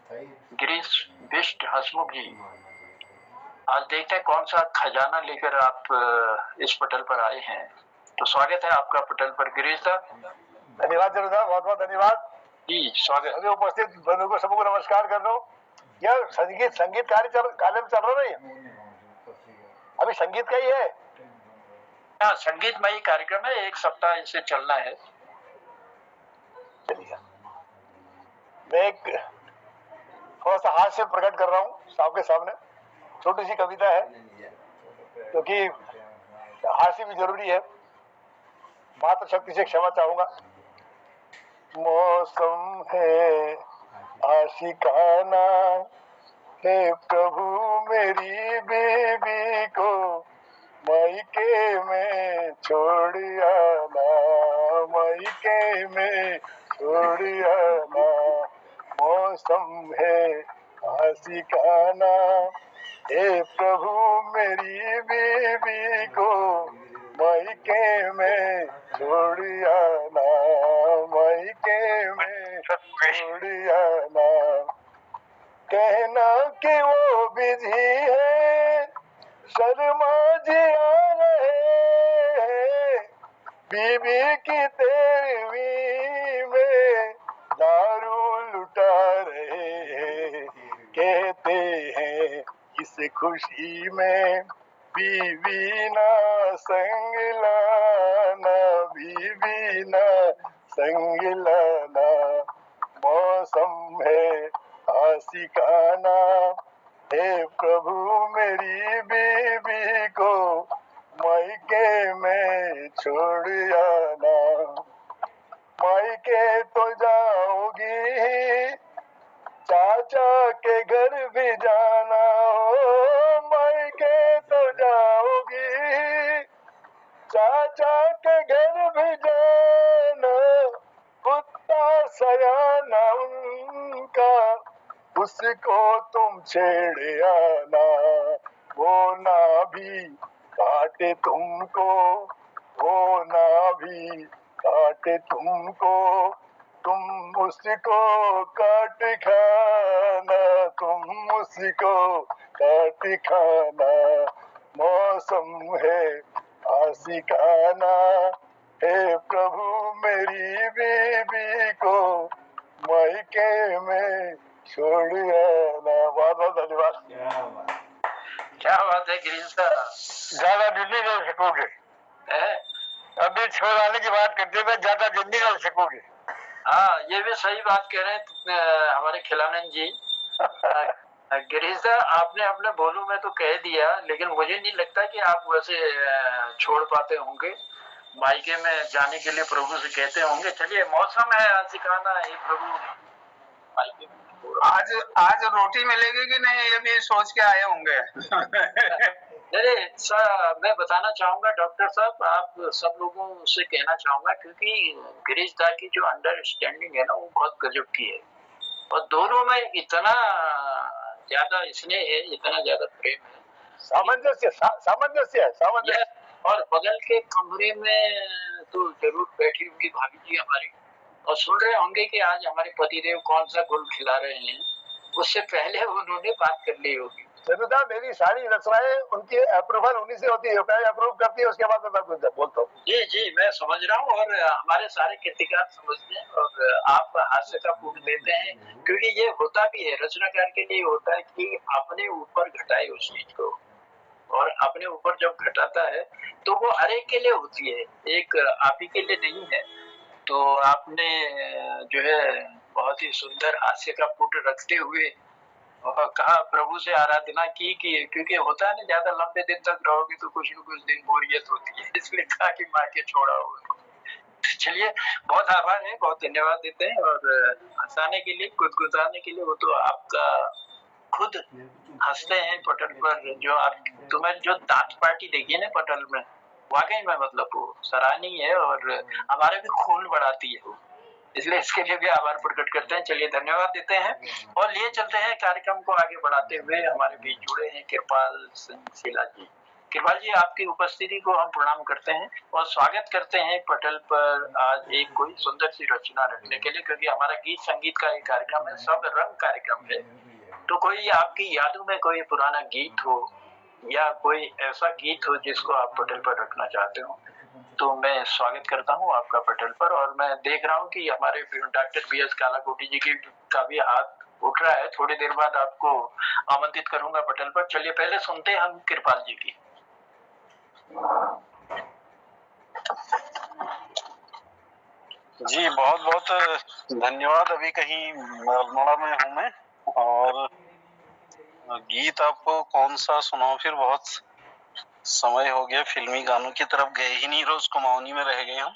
गिरीश बिष्ट हंसमुख जी। आज देखते हैं कौन सा खजाना लेकर आप इस पटल पर आए हैं। तो स्वागत है आपका पटल पर गिरीश साहब। धन्यवाद जरूर साहब, बहुत बहुत धन्यवाद जी, स्वागत। सभी उपस्थित बंधु को सबको नमस्कार कर दो। यह संगीत कार्यक्रम चल रहा है, अभी संगीत का ही है। हाँ, संगीतमय कार्यक्रम है, एक सप्ताह इसे चलना है। मैं एक थोड़ा सा हास्य प्रकट कर रहा हूँ सबके सामने, छोटी सी कविता है, क्योंकि हास्य भी जरूरी है। मात्र शक्ति से क्षमा चाहूंगा। मौसम है आशिकाना, हे प्रभु मेरी बीबी को मायके में छोड़ आना, मायके में छोड़ आना। मौसम है आशिकाना, हे प्रभु मेरी बीबी को मायके में छोड़ आना, मायके में छोड़ आना। कहना कि वो बिजी है, शर्मा जी आ रहे हैं, बीबी की तेरहवीं में दारू लुटा रहे हैं। कहते हैं इस खुशी में बीवी ना संग लाना, बीवी ना संग लाना। मौसम है आशिकाना, हे प्रभु मेरी बीबी को मायके में छोड़ आना। मायके तो जाओगी, चाचा के घर भी जाना, ओ मायके तो जाओगी, चाचा के घर भी जाना। कुत्ता सयाना उनका उस मुझको तुम छेड़े आना, वो ना भी काटे तुमको, वो ना भी काटे तुमको, तुम उसको काट खाना, तुम उसको काट खाना। मौसम है आशिकाना, हे प्रभु मेरी बीबी को मायके में छोड़ आना। बहुत बहुत धन्यवाद। क्या बात है गिरीश साहब, ज्यादा दिन नहीं रह सकोगे, है? अभी छोड़ाने की बात करते हुए ज्यादा दिन नहीं रह सकोगे। हाँ, ये भी सही बात कह रहे हैं हमारे खिलानंद जी। गिरीश साहब, आपने अपने बोलू में तो कह दिया, लेकिन मुझे नहीं लगता कि आप वैसे छोड़ पाते होंगे, मायके में जाने के लिए प्रभु से कहते होंगे। चलिए, मौसम है आशिकाना, हे प्रभु मायके में छोड़ो। आज रोटी मिलेगी कि नहीं, ये भी सोच के आए होंगे। नहीं सर, मैं बताना चाहूंगा डॉक्टर साहब, आप सब लोगों से कहना चाहूंगा, क्योंकि गिरीश दा की जो अंडरस्टैंडिंग है ना, वो बहुत गजब की है, और दोनों में इतना ज्यादा स्नेह है, इतना ज्यादा प्रेम है, सामंजस्य, सामंजस्य है, सामंजस्य। और बगल के कमरे में तो जरूर बैठी होंगी भाभी जी हमारी, और सुन रहे होंगे कि आज हमारे पतिदेव कौन सा गुल खिला रहे हैं, उससे पहले उन्होंने बात कर ली होगी। जरूदा, मेरी सारी रचनाएं उनकी अप्रूवल उन्हीं से होती है, पहले अप्रूव करती है, उसके बाद मैं बोलता हूँ। जी जी, मैं समझ रहा हूँ, और हमारे सारे कृतिकार समझते हैं, और आप हास्य का फूट देते हैं, क्योंकि ये होता भी है, रचनाकार के लिए होता है कि अपने ऊपर घटाए उस चीज को, और अपने ऊपर जब घटाता है तो वो हर एक के लिए होती है, एक आप ही के लिए नहीं है। तो आपने जो है बहुत ही सुंदर हास्य का फूट रखते हुए और कहा, प्रभु से आराधना की कि क्योंकि होता है ना, ज्यादा लंबे दिन तक रहोगे तो कुछ न कुछ दिन बोरियत होती है, इसलिए कहा कि माँ के छोड़ा होगा। चलिए, बहुत आभार है, बहुत धन्यवाद देते हैं, और हंसाने के लिए, गुदगुदाने के लिए, वो तो आपका खुद हंसते हैं पटल पर, जो आप तुम्हारी जो दांत पार्टी देखी है ना पटल में, वाकई में मतलब वो सराहनीय है, और हमारे भी खून बढ़ाती है वो, इसलिए इसके लिए भी आभार प्रकट करते हैं। चलिए, धन्यवाद देते हैं, और लिए चलते हैं कार्यक्रम को आगे बढ़ाते हुए। हमारे बीच जुड़े हैं कृपाल सिंह शीला जी। कृपाल जी, आपकी उपस्थिति को हम प्रणाम करते हैं और स्वागत करते हैं पटल पर आज एक कोई सुंदर सी रचना रखने के लिए, क्योंकि हमारा गीत संगीत का एक कार्यक्रम है, सब रंग कार्यक्रम है। तो कोई आपकी यादों में कोई पुराना गीत हो, या कोई ऐसा गीत हो जिसको आप पटल पर रखना चाहते हो, तो मैं स्वागत करता हूँ आपका पटल पर। और मैं देख रहा हूँ कि हमारे डॉक्टर BS कालाकोटी जी की का भी हाथ उठ रहा है, थोड़ी देर बाद आपको आमंत्रित करूंगा पटल पर। चलिए, पहले सुनते हैं हम कृपाल जी की। जी बहुत बहुत धन्यवाद। अभी कहीं अल्मोड़ा में हूँ मैं, और गीत आपको कौन सा सुनाऊं, फिर बहुत समय हो गया, फिल्मी गानों की तरफ गए ही नहीं, रोज कुमाऊनी में रह गए हम।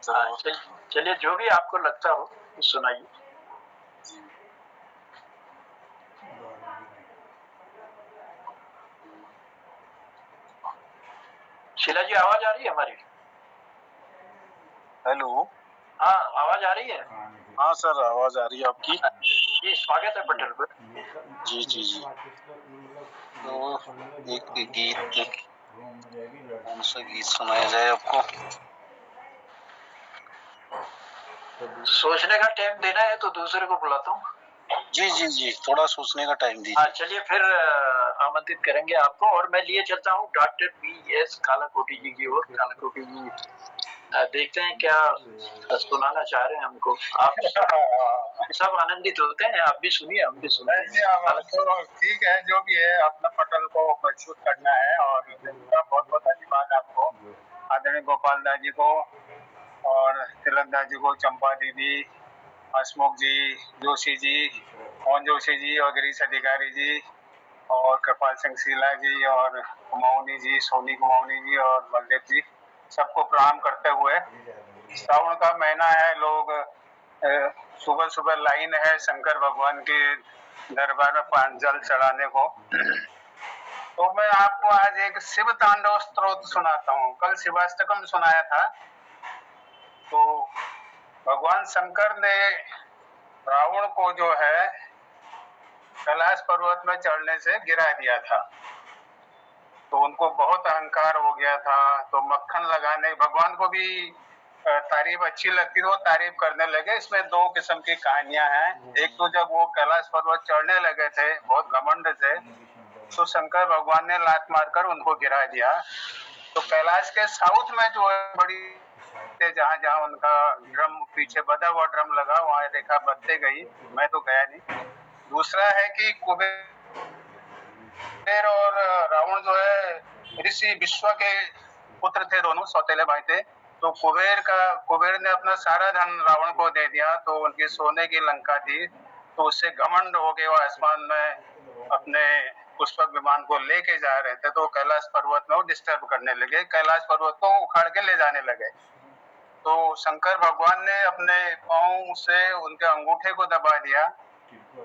तो चलिए, जो भी आपको लगता हो सुनाइए। शीला जी, आवाज आ रही है हमारी? हेलो, हाँ, आवाज आ रही है? हाँ सर, आवाज आ रही है आपकी। जी, स्वागत है पटल पर। जी जी जी। तो एक गीत, कौन सा गीत सुनाया जाए आपको? सोचने का टाइम देना है तो दूसरे को बुलाता हूँ। जी जी जी, थोड़ा सोचने का टाइम दीजिए। हाँ, चलिए, फिर आमंत्रित करेंगे आपको, और मैं लिए चलता हूँ डॉक्टर BS कालाकोटी जी की ओर। कालाकोटी जी, देखते हैं क्या सुनाना चाह रहे हैं हमको। आप सब आनंदित होते हैं, आप भी सुनिए, हम भी सुनते हैं। तो ठीक है, जो भी है अपना पटल को मजबूत करना है, और बहुत बहुत धन्यवाद आपको, आदरणीय गोपाल दास जी को, और तिलक दास जी को, चंपा दीदी, हसमुख जी, जोशी जी, मोहन जोशी जी, और गिरीश अधिकारी जी, और कृपाल सिंह शीला जी, और कुमाऊनी जी, सोनी कुमाऊनी जी, और बलदेव जी, सबको प्रणाम करते हुए, श्रावण का महीना है, लोग सुबह सुबह लाइन है शंकर भगवान के दरबार में जल चढ़ाने को। तो मैं आपको आज एक शिव तांडव स्तोत्र सुनाता हूँ। कल शिवाष्टकम सुनाया था। तो भगवान शंकर ने रावण को जो है कैलाश पर्वत में चढ़ने से गिरा दिया था। तो उनको बहुत अहंकार हो गया था। तो मक्खन लगाने, भगवान को भी तारीफ अच्छी लगती, तो वो तारीफ करने लगे। इसमें दो किस्म की कहानियां हैं। एक तो जब वो कैलाश पर्वत चढ़ने लगे थे बहुत घमंड से, तो शंकर भगवान ने लात मारकर उनको गिरा दिया। तो कैलाश के साउथ में जो है बड़ी जहाँ जहाँ उनका ड्रम पीछे बधा हुआ ड्रम लगा, वहां रेखा बदते गई। मैं तो गया नहीं। दूसरा है कि कुबेर और रावण जो है ऋषि विश्व के पुत्र थे, दोनों सौतेले भाई थे। तो कुबेर ने अपना सारा धन रावण को दे दिया। तो उनकी सोने की लंका थी, तो उससे घमंड हो गए। वो आसमान में अपने पुष्पक विमान को लेके जा रहे थे, तो कैलाश पर्वत में वो डिस्टर्ब करने लगे, कैलाश पर्वत को उखाड़ के ले जाने लगे। तो शंकर भगवान ने अपने पांव से उनके अंगूठे को दबा दिया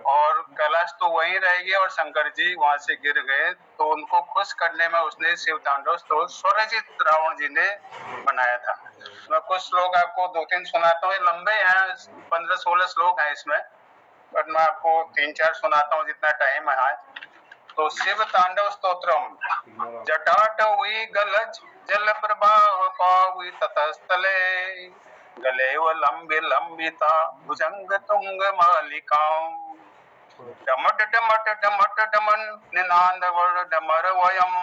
और कैलाश तो वहीं रह गया और शंकर जी वहां से गिर गए। तो उनको खुश करने में उसने शिव तांडव स्तोत्र स्वरचित रावण जी ने बनाया था। मैं कुछ श्लोक आपको 2-3 सुनाता हूँ। ये लंबे हैं, 15-16 श्लोक हैं इसमें, बट मैं आपको 3-4 सुनाता हूँ जितना टाइम है आज। तो शिव तांडव स्तोत्रम। जटाटवी गलज जल प्रवाह पावि ततस्थले, गलेव लंबि लंबिता भुजंग तुंग मालिकां, डमट डमट डमट डमन निनाद वर डमर वयम,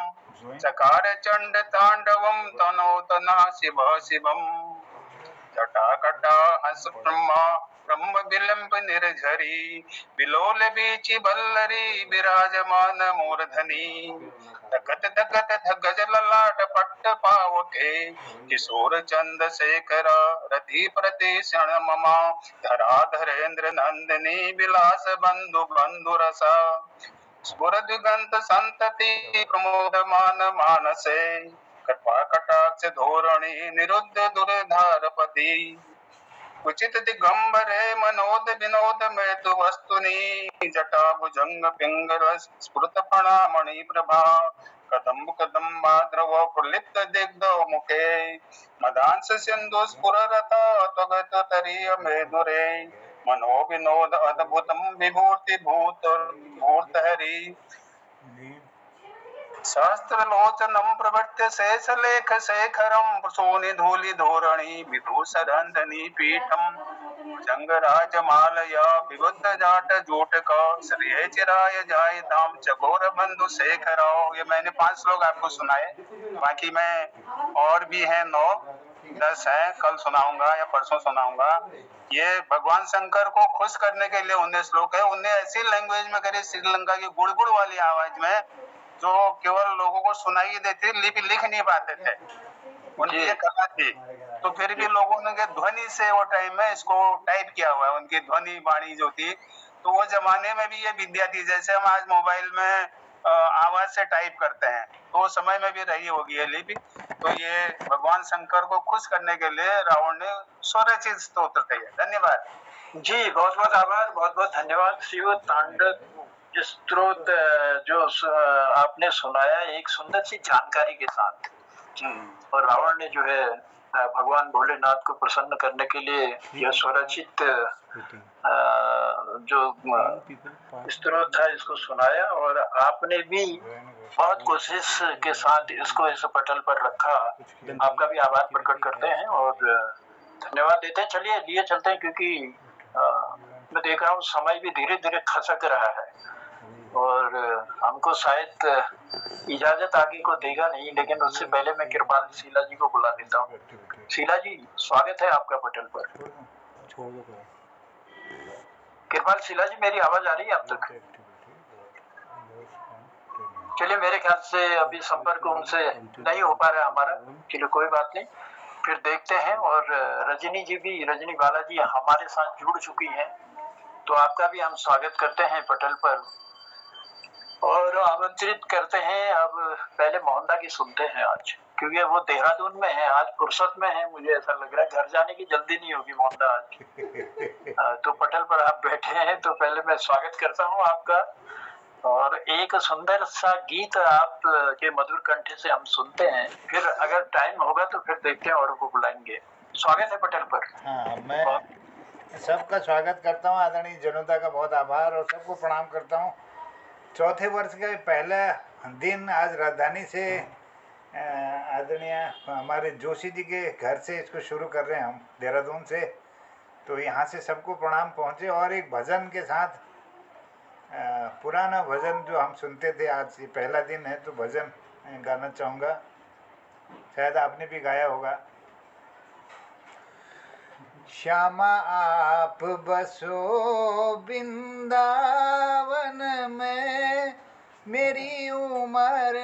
चकार चंड तांडवम तनोतना शिव शिवम, जटाकटा हंस ब्रह्मा ब्रह्म विलंब निर्झरी, बिलोल बीची बल्लरी विराजमान मूर्धनी, धगत धगत धगज ललाट पट्ट पावके, किशोर चंद शेखरा रति प्रति क्षण ममा, धराधरेन्द्र नंदिनी विलास बंधु बंधु रसा, स्फुरदिगंत संतति प्रमोदमान मानसे, कृपा कटाक्ष धोरणी निरुद्ध दुर्धारपति, उचित दिगंबरे मनोद विनोद में तु वस्तुनि, जटा भुजंग पिंगर स्फुरत फणामणि प्रभा, कदम्ब कदम्बाद्रव प्रलिप्त दिग्ध मुखे, मदांस सिंधु स्फुररता त्वगत तरीय मेदुरे, मनो विनोद अद्भुतम विभूति भूतहरि, सहस्त्रलोचनम प्रवर्त्य शेषलेख शेखरम, प्रसूनि धूलि धोरणी विभूषरंधनि पीठम, जंगराजमालया विबुद्ध जाट जूटक, श्रेय चिराय जाय धाम चकोर बंधु शेखराव। ये मैंने 5 श्लोक आपको सुनाए, बाकी में और भी हैं 9-10 हैं, कल सुनाऊंगा या परसों सुनाऊंगा। ये भगवान शंकर को खुश करने के लिए 19 श्लोक है। उन्हें ऐसी लैंग्वेज में करे, श्रीलंका की गुड़गुड़ वाली आवाज में, जो केवल लोगों को सुनाई देती, लिख नहीं पाते थे, उनकी ये कला थी। तो फिर भी लोगों ने ध्वनि से वो टाइम में इसको टाइप किया हुआ है, उनकी ध्वनि वाणी जो थी। तो वो जमाने में भी ये विद्या थी, जैसे हम आज मोबाइल में आवाज से टाइप करते हैं, तो उस समय में भी रही होगी ये लिपि। तो ये भगवान शंकर को खुश करने के लिए रावण ने स्वरचित स्तोत्र किया। धन्यवाद जी, बहुत बहुत आभार, बहुत बहुत धन्यवाद। शिव तांडव स्त्रोत जो आपने सुनाया एक सुंदर सी जानकारी के साथ, और रावण ने जो है भगवान भोलेनाथ को प्रसन्न करने के लिए यह स्वरचित जो स्त्रोत था इसको सुनाया, और आपने भी बहुत कोशिश के साथ इसको इस पटल पर रखा। आपका भी आभार प्रकट करते हैं और धन्यवाद देते हैं। चलिए लिए चलते हैं, क्योंकि मैं देख रहा हूँ समय भी धीरे धीरे खसक रहा है और हमको शायद इजाजत आगे को देगा नहीं, लेकिन उससे पहले मैं कृपाल शीला जी को बुला देता हूँ। शीला जी, स्वागत है आपका पटल पर। कृपाल शीला जी, मेरी आवाज आ रही है आप तक? चलिए, मेरे ख्याल से अभी संपर्क उनसे नहीं हो पा रहा है हमारा। चलिए, कोई बात नहीं, फिर देखते हैं। और रजनी जी भी, रजनी बाला जी हमारे साथ जुड़ चुकी हैं, तो आपका भी हम स्वागत करते हैं पटल पर और आमंत्रित करते हैं। अब पहले मोहनदा की सुनते हैं आज, क्योंकि वो देहरादून में है, आज फुर्सत में है। मुझे ऐसा लग रहा है घर जाने की जल्दी नहीं होगी मोहनदा आज। तो पटल पर आप बैठे हैं, तो पहले मैं स्वागत करता हूँ आपका, और एक सुंदर सा गीत आप के मधुर कंठ से हम सुनते हैं। फिर अगर टाइम होगा तो फिर देखते हैं और को बुलाएंगे। स्वागत है पटल पर। हाँ, मैं सबका स्वागत करता हूँ। आदरणीय जनता का बहुत आभार और सबको प्रणाम करता हूँ। चौथे वर्ष का पहला दिन आज राजधानी से आदरणीय हमारे जोशी जी के घर से इसको शुरू कर रहे हैं हम, देहरादून से। तो यहाँ से सबको प्रणाम पहुँचे और एक भजन के साथ पुराना भजन जो हम सुनते थे, आज ये पहला दिन है तो भजन गाना चाहूँगा। शायद आपने भी गाया होगा। श्यामा आप बसो वृंदावन में, मेरी उम्र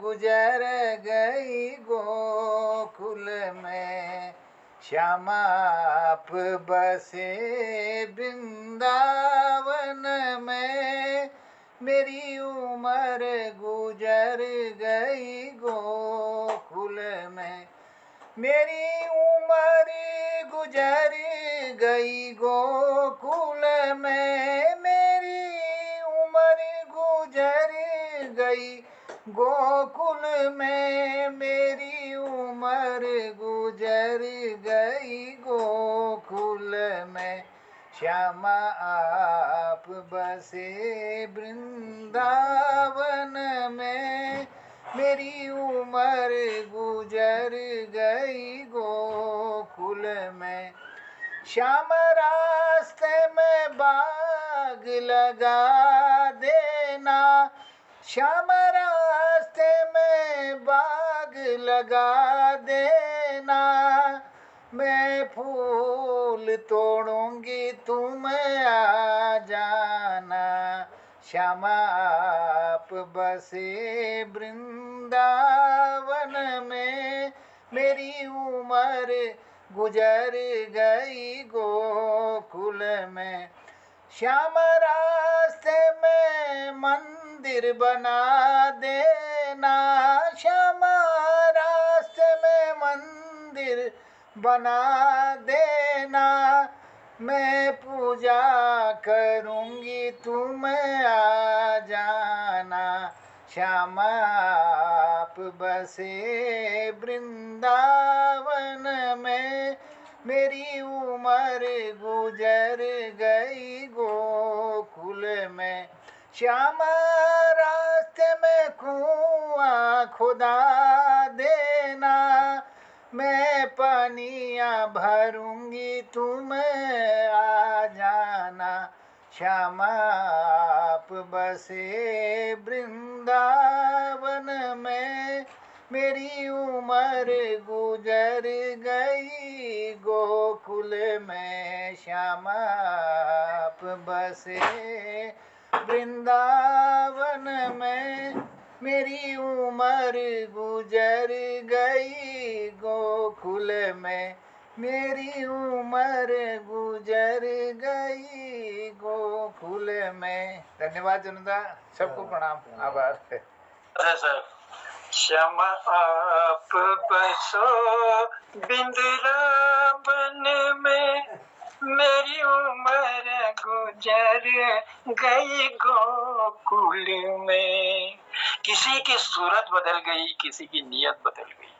गुजर गई गोकुल में। श्यामा आप बसे वृंदावन में, मेरी उम्र गुजर गई गोकुल में। मेरी उम्र गुजर गई गोकुल में, मेरी उम्र गुजर गई गोकुल में, मेरी उम्र गुजर गई गोकुल में। श्यामा आप बसे वृंदावन में, मेरी उम्र गुजर गई गोकुल में। श्याम रास्ते में बाग लगा देना, श्याम रास्ते में बाग लगा देना। मैं फूल तोड़ूंगी तुम आ जाना। श्यामा आप बसे वृंदावन में, मेरी उम्र गुजर गई गोकुल में। श्याम रास्ते में मंदिर बना देना, श्याम रास्ते में मंदिर बना देना। मैं पूजा करूंगी तुम आ जाना। श्याम आप बसे वृंदावन में, मेरी उम्र गुजर गई गोकुल में। श्याम रास्ते में कुआं खुदा देना, मैं पानिया भरूंगी तुम आ जाना। श्याम आप बसे वृंदावन में, मेरी उम्र गुजर गई गोकुल में। श्याम आप बसे वृंदावन में, मेरी उम्र गुजर गई गोकुल में, मेरी उम्र गुजर गई गोकुल में। धन्यवाद जनता, सबको प्रणाम, आभार। सर, श्यामा आप बसो वृंदावन में, मेरी उम्र गुजर गई गोकुल में। किसी की सूरत बदल गई, किसी की नीयत बदल गई,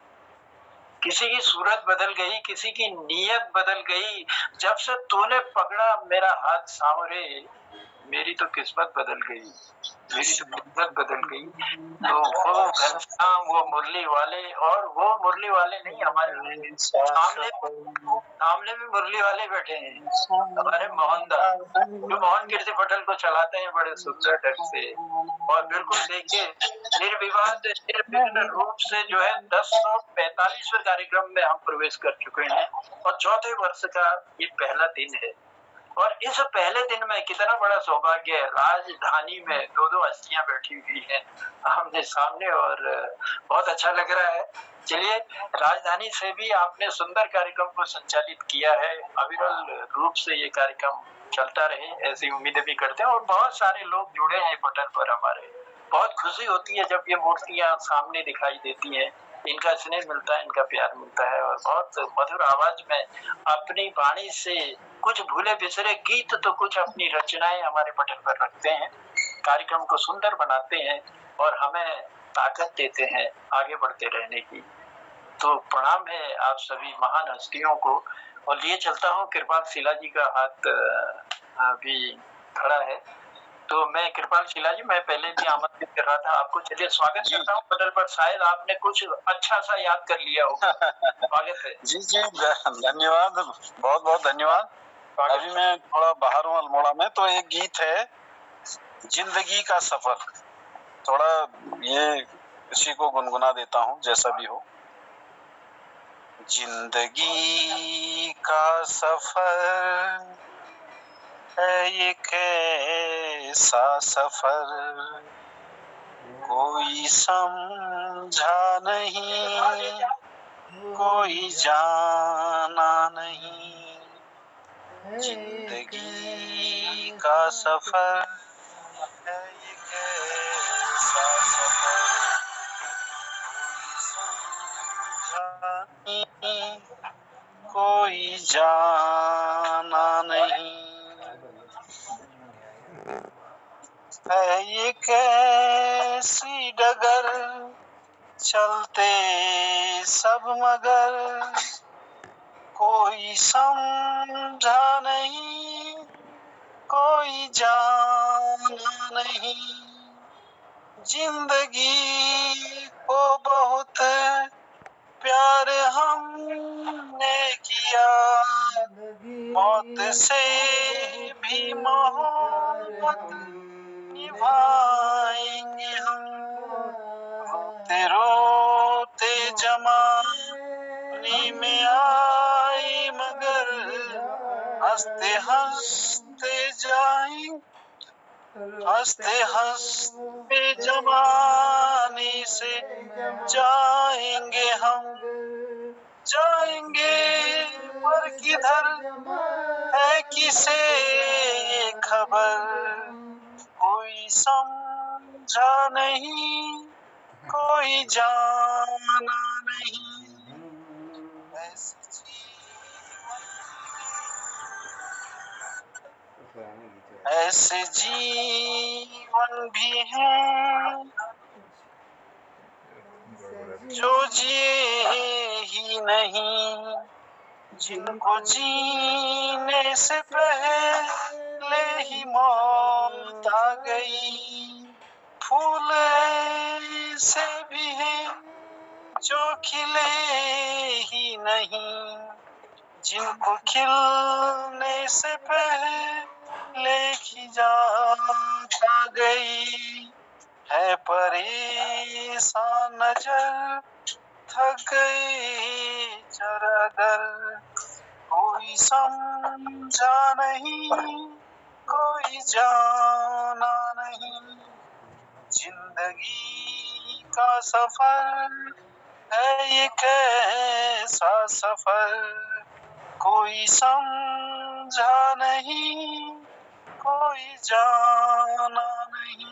किसी की सूरत बदल गई, किसी की नीयत बदल गई। जब से तूने पकड़ा मेरा हाथ सांवरे, मेरी तो किस्मत बदल गई, मेरी तो किस्मत बदल गई। तो वो घनश्याम, वो मुरली वाले, और वो मुरली वाले नहीं, हमारे सामने भी मुरली वाले बैठे हैं, हमारे मोहनदा, जो मोहन कीर्ति पटेल को चलाते हैं बड़े सुंदर ढंग से। और बिल्कुल देखिए, निर्विवाद निर्विघ्न रूप से जो है 1045वें कार्यक्रम में हम प्रवेश कर चुके हैं और चौथे वर्ष का ये पहला दिन है। और इस पहले दिन में कितना बड़ा सौभाग्य है, राजधानी में दो हस्तियां बैठी हुई हैं आमने सामने, और बहुत अच्छा लग रहा है। चलिए, राजधानी से भी आपने सुंदर कार्यक्रम को संचालित किया है, अविरल रूप से ये कार्यक्रम चलता रहे, ऐसी उम्मीदें भी करते हैं। और बहुत सारे लोग जुड़े हैं पटल पर हमारे, बहुत खुशी होती है जब ये मूर्तियां सामने दिखाई देती हैं, इनका स्नेह मिलता है, इनका प्यार मिलता है। और बहुत मधुर आवाज में अपनी वाणी से कुछ भूले बिसरे गीत तो कुछ अपनी रचनाएं हमारे पटल पर रखते हैं, कार्यक्रम को सुंदर बनाते हैं और हमें ताकत देते हैं आगे बढ़ते रहने की। तो प्रणाम है आप सभी महान हस्तियों को। और लिए चलता हूँ। कृपाल शिला जी का हाथ अभी खड़ा है, तो मैं कृपाल शिला जी, मैं पहले भी आमंत्रित कर रहा था आपको। चलिए स्वागत करता हूँ पटल पर। शायद आपने कुछ अच्छा सा याद कर लिया होगा। स्वागत है। जी जी, धन्यवाद, बहुत बहुत धन्यवाद। अभी मैं थोड़ा बाहर हूँ अल्मोड़ा में, तो एक गीत है जिंदगी का सफर, थोड़ा ये इसी को गुनगुना देता हूँ जैसा भी हो। जिंदगी का सफर है ये कैसा सफर, कोई समझा नहीं, कोई जाना नहीं। जिंदगी का सफर है ये कैसा सफर, कोई समझा नहीं, कोई जाना नहीं। है ये कैसी डगर, चलते सब मगर, कोई समझा नहीं, कोई जाना नहीं। जिंदगी को बहुत प्यार हमने किया, मौत से भी मोहब्बत निभाएंगे हम। रोते रोते जमाने में आई मगर, हंसते हंसते जाएंगे, हंसते हंसते जमाने से जाएंगे हम। जाएंगे पर किधर है किसे ये खबर, कोई समझा नहीं, कोई जाना नहीं। ऐसे जीवन भी हैं जो जिए ही नहीं, जिनको जीने से पहले ही मौत आ गई। फूल से भी हैं जो खिले ही नहीं, जिनको खिलने से पहले ही जान आ गई। है परेशान नजर, थक गई चरागर, कोई समझा नहीं, कोई जाना नहीं। जिंदगी का सफर है ये कैसा सफर, कोई समझा नहीं, कोई जाना नहीं।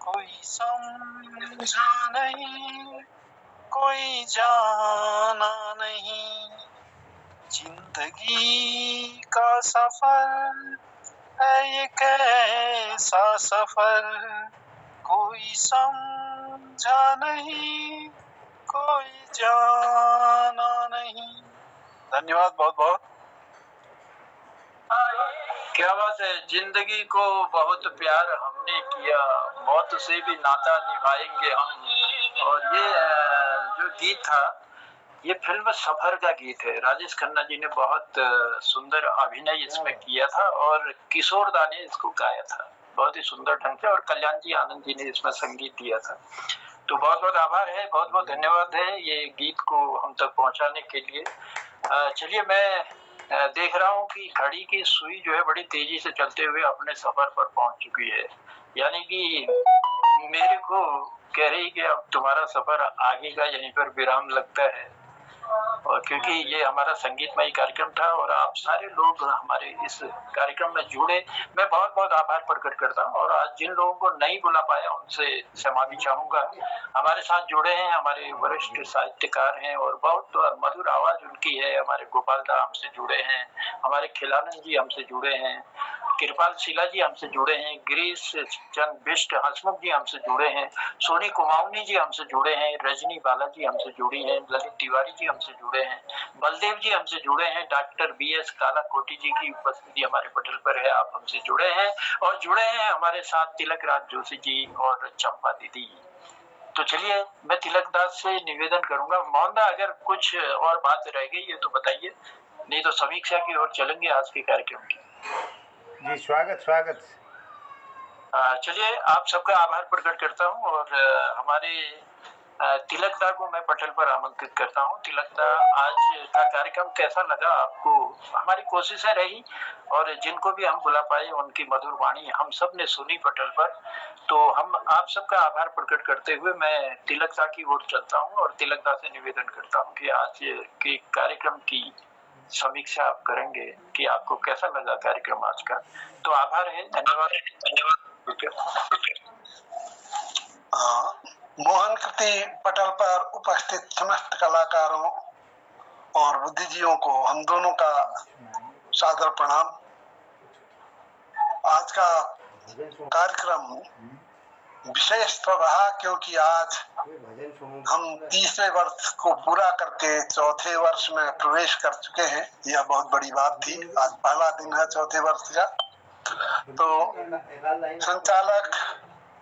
कोई समझा नहीं, कोई जाना नहीं। जिंदगी का सफर है ये कैसा सफर, कोई समझा नहीं, कोई जाना नहीं। धन्यवाद बहुत बहुत। क्या बात है। जिंदगी को बहुत प्यार हमने किया, मौत से भी नाता निभाएंगे हम। और ये जो गीत था, ये फिल्म सफर का गीत है। राजेश खन्ना जी ने बहुत सुंदर अभिनय इसमें किया था और किशोर दा ने इसको गाया था बहुत ही सुंदर ढंग से, और कल्याण जी आनंद जी ने इसमें संगीत दिया था। तो बहुत बहुत आभार है, बहुत बहुत धन्यवाद है ये गीत को हम तक पहुंचाने के लिए। चलिए, मैं देख रहा हूँ कि घड़ी की सुई जो है बड़ी तेजी से चलते हुए अपने सफर पर पहुंच चुकी है, यानी कि मेरे को कह रही कि अब तुम्हारा सफर आगे का यहीं पर विराम लगता है। और क्योंकि ये हमारा संगीतमय कार्यक्रम था और आप सारे लोग हमारे इस कार्यक्रम में जुड़े, मैं बहुत बहुत आभार प्रकट करता हूँ। और आज जिन लोगों को नहीं बुला पाया उनसे क्षमा भी चाहूंगा। हमारे साथ जुड़े हैं हमारे वरिष्ठ साहित्यकार हैं और बहुत मधुर आवाज उनकी है, हमारे गोपाल दा हमसे जुड़े हैं, हमारे खिलानंद जी हमसे जुड़े हैं, कृपाल शीला जी हमसे जुड़े हैं, गिरीश चंद बिष्ट हसमुख जी हमसे जुड़े हैं, सोनी कुमाऊनी जी हमसे जुड़े हैं, रजनी बालाजी हमसे जुड़ी हैं, ललित तिवारी जी हमसे जुड़े हैं, बलदेव जी हमसे जुड़े हैं, डॉक्टर BS कालाकोटी जी की उपस्थिति हमारे पटल पर है, आप हमसे जुड़े हैं और जुड़े हैं हमारे साथ तिलक राज जोशी जी और चंपा दीदी। तो चलिए मैं तिलक दास से निवेदन करूंगा, मोहनदा अगर कुछ और बात रह गई है तो बताइए, नहीं तो समीक्षा की ओर चलेंगे आज के कार्यक्रम की। जी स्वागत। चलिए आप सबका आभार प्रकट करता हूं और हमारे तिलकदा को मैं पटल पर आमंत्रित करता हूं। तिलकदा, आज का कार्यक्रम कैसा लगा आपको? हमारी कोशिशें रही और जिनको भी हम बुला पाए उनकी मधुर वाणी हम सब ने सुनी पटल पर, तो हम आप सबका आभार प्रकट करते हुए मैं तिलकदा की ओर चलता हूं और तिलकदा से निवेदन करता हूं कि आज के कार्यक्रम की समीक्षा आप करेंगे कि आपको कैसा लगा कार्यक्रम आज का। तो आभार है, धन्यवाद। मोहन कृति पटल पर उपस्थित समस्त कलाकारों और बुद्धिजीवियों को हम दोनों का सादर प्रणाम। आज का कार्यक्रम विशेष तो रहा क्योंकि आज हम तीसरे वर्ष को पूरा करके चौथे वर्ष में प्रवेश कर चुके हैं। यह बहुत बड़ी बात थी। आज पहला दिन है चौथे वर्ष का। तो संचालक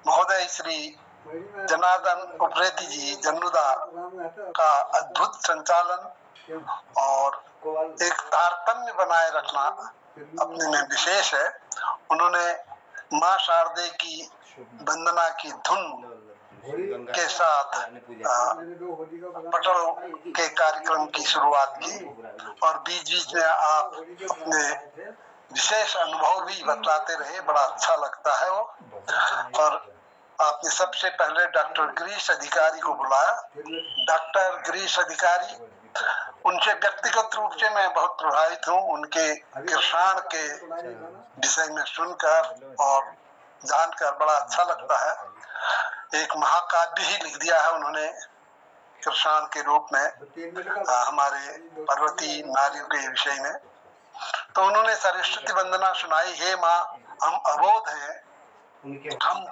महोदय श्री जनार्दन उप्रेती जी जन्नुदा का अद्भुत संचालन और एक तारतम्य बनाए रखना अपने में विशेष है। उन्होंने मां शारदे की वंदना की धुन के साथ पटल के कार्यक्रम की शुरुआत की और बीच में आप अपने विशेष अनुभव भी बतलाते रहे, बड़ा अच्छा लगता है वो। और आपने सबसे पहले डॉक्टर गिरीश अधिकारी को बुलाया। डॉक्टर गिरीश अधिकारी, उनसे व्यक्तिगत रूप से मैं बहुत प्रभावित हूँ। उनके कृषाण के विषय में सुनकर और जानकर बड़ा अच्छा लगता है। एक महाकाव्य ही लिख दिया है उन्होंने कृषाण के रूप में हमारे पर्वतीय नारियों के विषय में। तो उन्होंने सरस्वती वंदना सुनाई। हे माँ, हम अबोध हैं, हम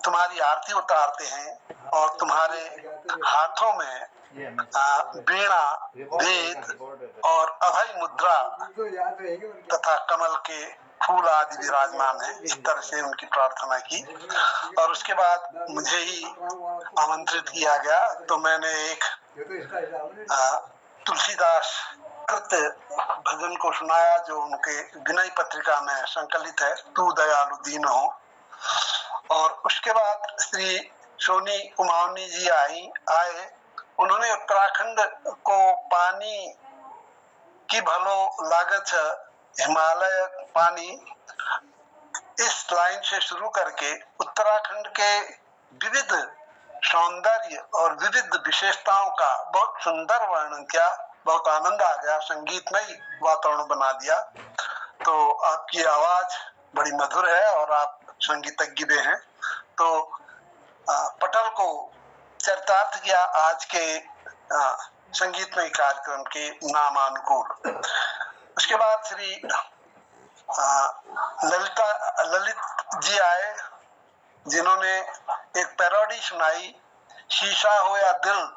तुम्हारी आरती उतारते हैं और तुम्हारे हाथों में वीणा, वेद और अभय मुद्रा तथा कमल के फूल आदि विराजमान है। इस तरह से उनकी प्रार्थना की और उसके बाद मुझे ही आमंत्रित किया गया। तो मैंने एक तुलसीदास भजन को सुनाया जो उनके विनय पत्रिका में संकलित है, तू दयालु दीन हो। और उसके बाद श्री सोनी कुमाऊनी जी आए। उन्होंने उत्तराखंड को पानी की भलो लागत हिमालय पानी, इस लाइन से शुरू करके उत्तराखंड के विविध सौंदर्य और विविध विशेषताओं का बहुत सुंदर वर्णन किया। बहुत आनंद आ गया, संगीतमय वातावरण बना दिया। तो आपकी आवाज बड़ी मधुर है और आप संगीतज्ञ भी हैं। तो पटल को चरितार्थ किया आज के संगीतमय कार्यक्रम के नामानुकूल। उसके बाद श्री ललित जी आए, जिन्होंने एक पैरोडी सुनाई, शीशा हो या दिल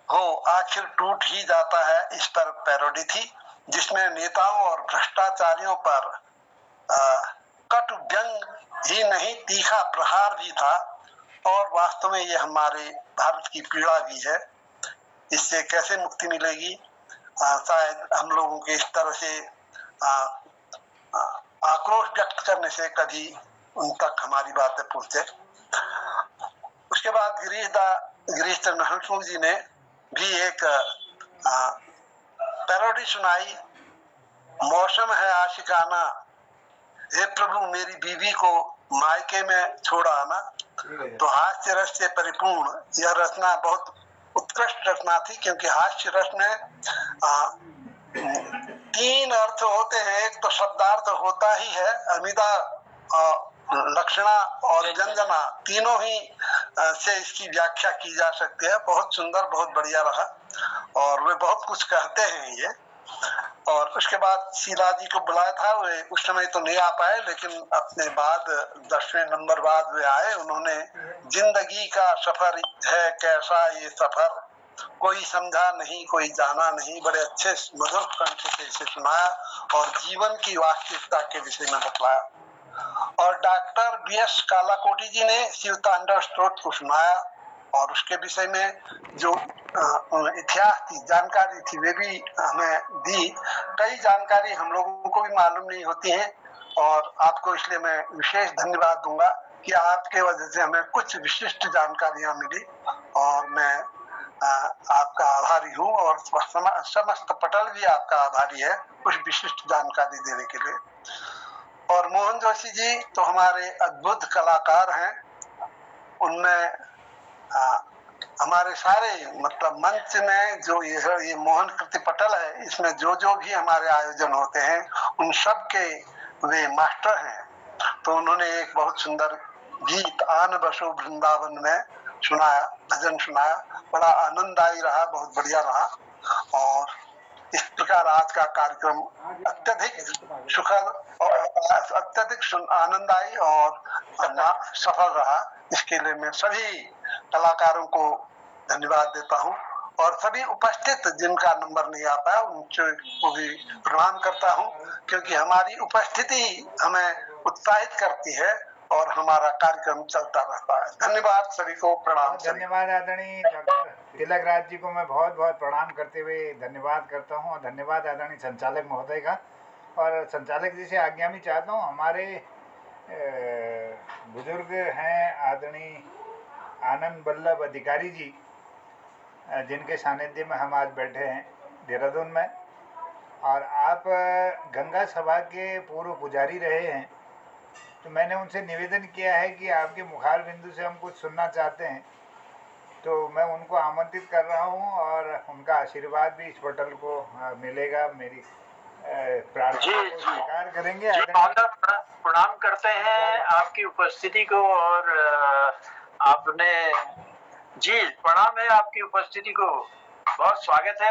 हो आखिर टूट ही जाता है। इस पर पैरोडी थी जिसमें नेताओं और भ्रष्टाचारियों पर कट व्यंग ही नहीं, तीखा प्रहार भी था। और वास्तव में ये हमारे भारत की पीड़ा भी है। इससे कैसे मुक्ति मिलेगी? शायद हम लोगों के इस तरह से आक्रोश व्यक्त करने से कभी उन तक हमारी बातें पहुंचे। उसके बाद गिरीश चंद्र हंसमुख जी ने भी एक पैरोडी सुनाई, मौसम है आशिकाना, हे प्रभु मेरी बीवी को मायके में छोड़ आना। तो हास्य रस से परिपूर्ण यह रचना बहुत उत्कृष्ट रचना थी, क्योंकि हास्य रस में 3 अर्थ होते हैं। एक तो शब्दार्थ होता ही है, अमिता, लक्षणा और व्यंजना, तीनों ही से इसकी व्याख्या की जा सकती है। बहुत सुंदर, बहुत बढ़िया रहा और वे बहुत कुछ कहते हैं ये। और उसके बाद शीला जी को बुलाया था, वे उस समय तो नहीं आ पाए, लेकिन अपने बाद 10वें नंबर बाद वे आए। उन्होंने जिंदगी का सफर है कैसा ये सफर, कोई समझा नहीं कोई जाना नहीं, बड़े अच्छे मधुर कंठ से इसे सुनाया और जीवन की वास्तविकता के विषय में बतलाया। और डॉक्टर BS कालाकोटी जी ने शिव तांडव स्तोत्र को सुनाया और उसके विषय में जो इतिहास की जानकारी थी वे भी हमें दी। कई जानकारी हम लोगों को भी मालूम नहीं होती है और आपको इसलिए मैं विशेष धन्यवाद दूंगा कि आपके वजह से हमें कुछ विशिष्ट जानकारियां मिली और मैं आपका आभारी हूँ और समस्त पटल भी आपका आभारी है कुछ विशिष्ट जानकारी देने के लिए। और मोहन जोशी जी तो हमारे अद्भुत कलाकार हैं, उनमें हमारे सारे मतलब मंच में जो ये मोहन कृति पटल है, इसमें जो भी हमारे आयोजन होते हैं उन सब के वे मास्टर हैं। तो उन्होंने एक बहुत सुंदर गीत आन बसो वृंदावन में सुनाया, भजन सुनाया, बड़ा आनंददायी रहा, बहुत बढ़िया रहा। और इस प्रकार आज का कार्यक्रम अत्यधिक सुखद और अत्यधिक आनंददायी और सफल रहा। इसके लिए मैं सभी कलाकारों को धन्यवाद देता हूँ और सभी उपस्थित जिनका नंबर नहीं आ पाया उनको भी प्रणाम करता हूँ, क्योंकि हमारी उपस्थिति हमें उत्साहित करती है और हमारा कार्यक्रम चलता रहता है। धन्यवाद सभी को, प्रणाम। धन्यवाद आदरणीय डॉक्टर तिलक राज जी को मैं बहुत बहुत प्रणाम करते हुए धन्यवाद करता हूँ और धन्यवाद आदरणीय संचालक महोदय का। और संचालक जी से आज्ञा भी चाहता हूँ, हमारे बुजुर्ग हैं आदरणीय आनंद वल्लभ अधिकारी जी, जिनके सानिध्य में हम आज बैठे हैं देहरादून में, और आप गंगा सभा के पूर्व पुजारी रहे हैं, तो मैंने उनसे निवेदन किया है कि आपके मुखार बिंदु से हम कुछ सुनना चाहते हैं, तो मैं उनको आमंत्रित कर रहा हूं और उनका आशीर्वाद भी इस पटल को मिलेगा। मेरी प्रार्थना को स्वीकार करेंगे। प्रणाम करते हैं आपकी उपस्थिति को और आपने जी प्रणाम है आपकी उपस्थिति को, बहुत स्वागत है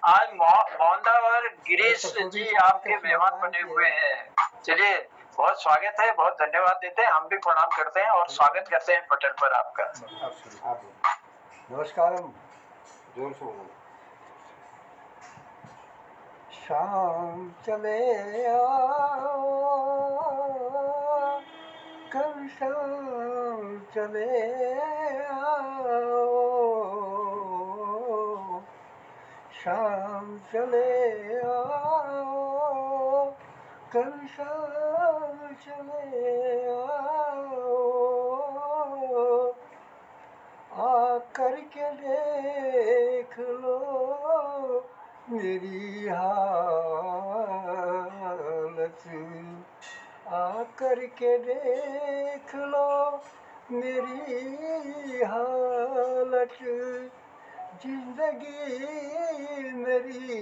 आज मोहनदा और गिरीश जी आपके मेहमान बने हुए हैं। चलिए बहुत स्वागत है, बहुत धन्यवाद देते हैं, हम भी प्रणाम करते हैं और स्वागत करते हैं पटल पर आपका। नमस्कार। जोर से बोलो। शाम चले आओ कल शाम चले आओ, शाम चले आओ कल शाम चले आओ, आकर के देख लो मेरी हालत, आकर के देख लो मेरी हालत, जिंदगी मेरी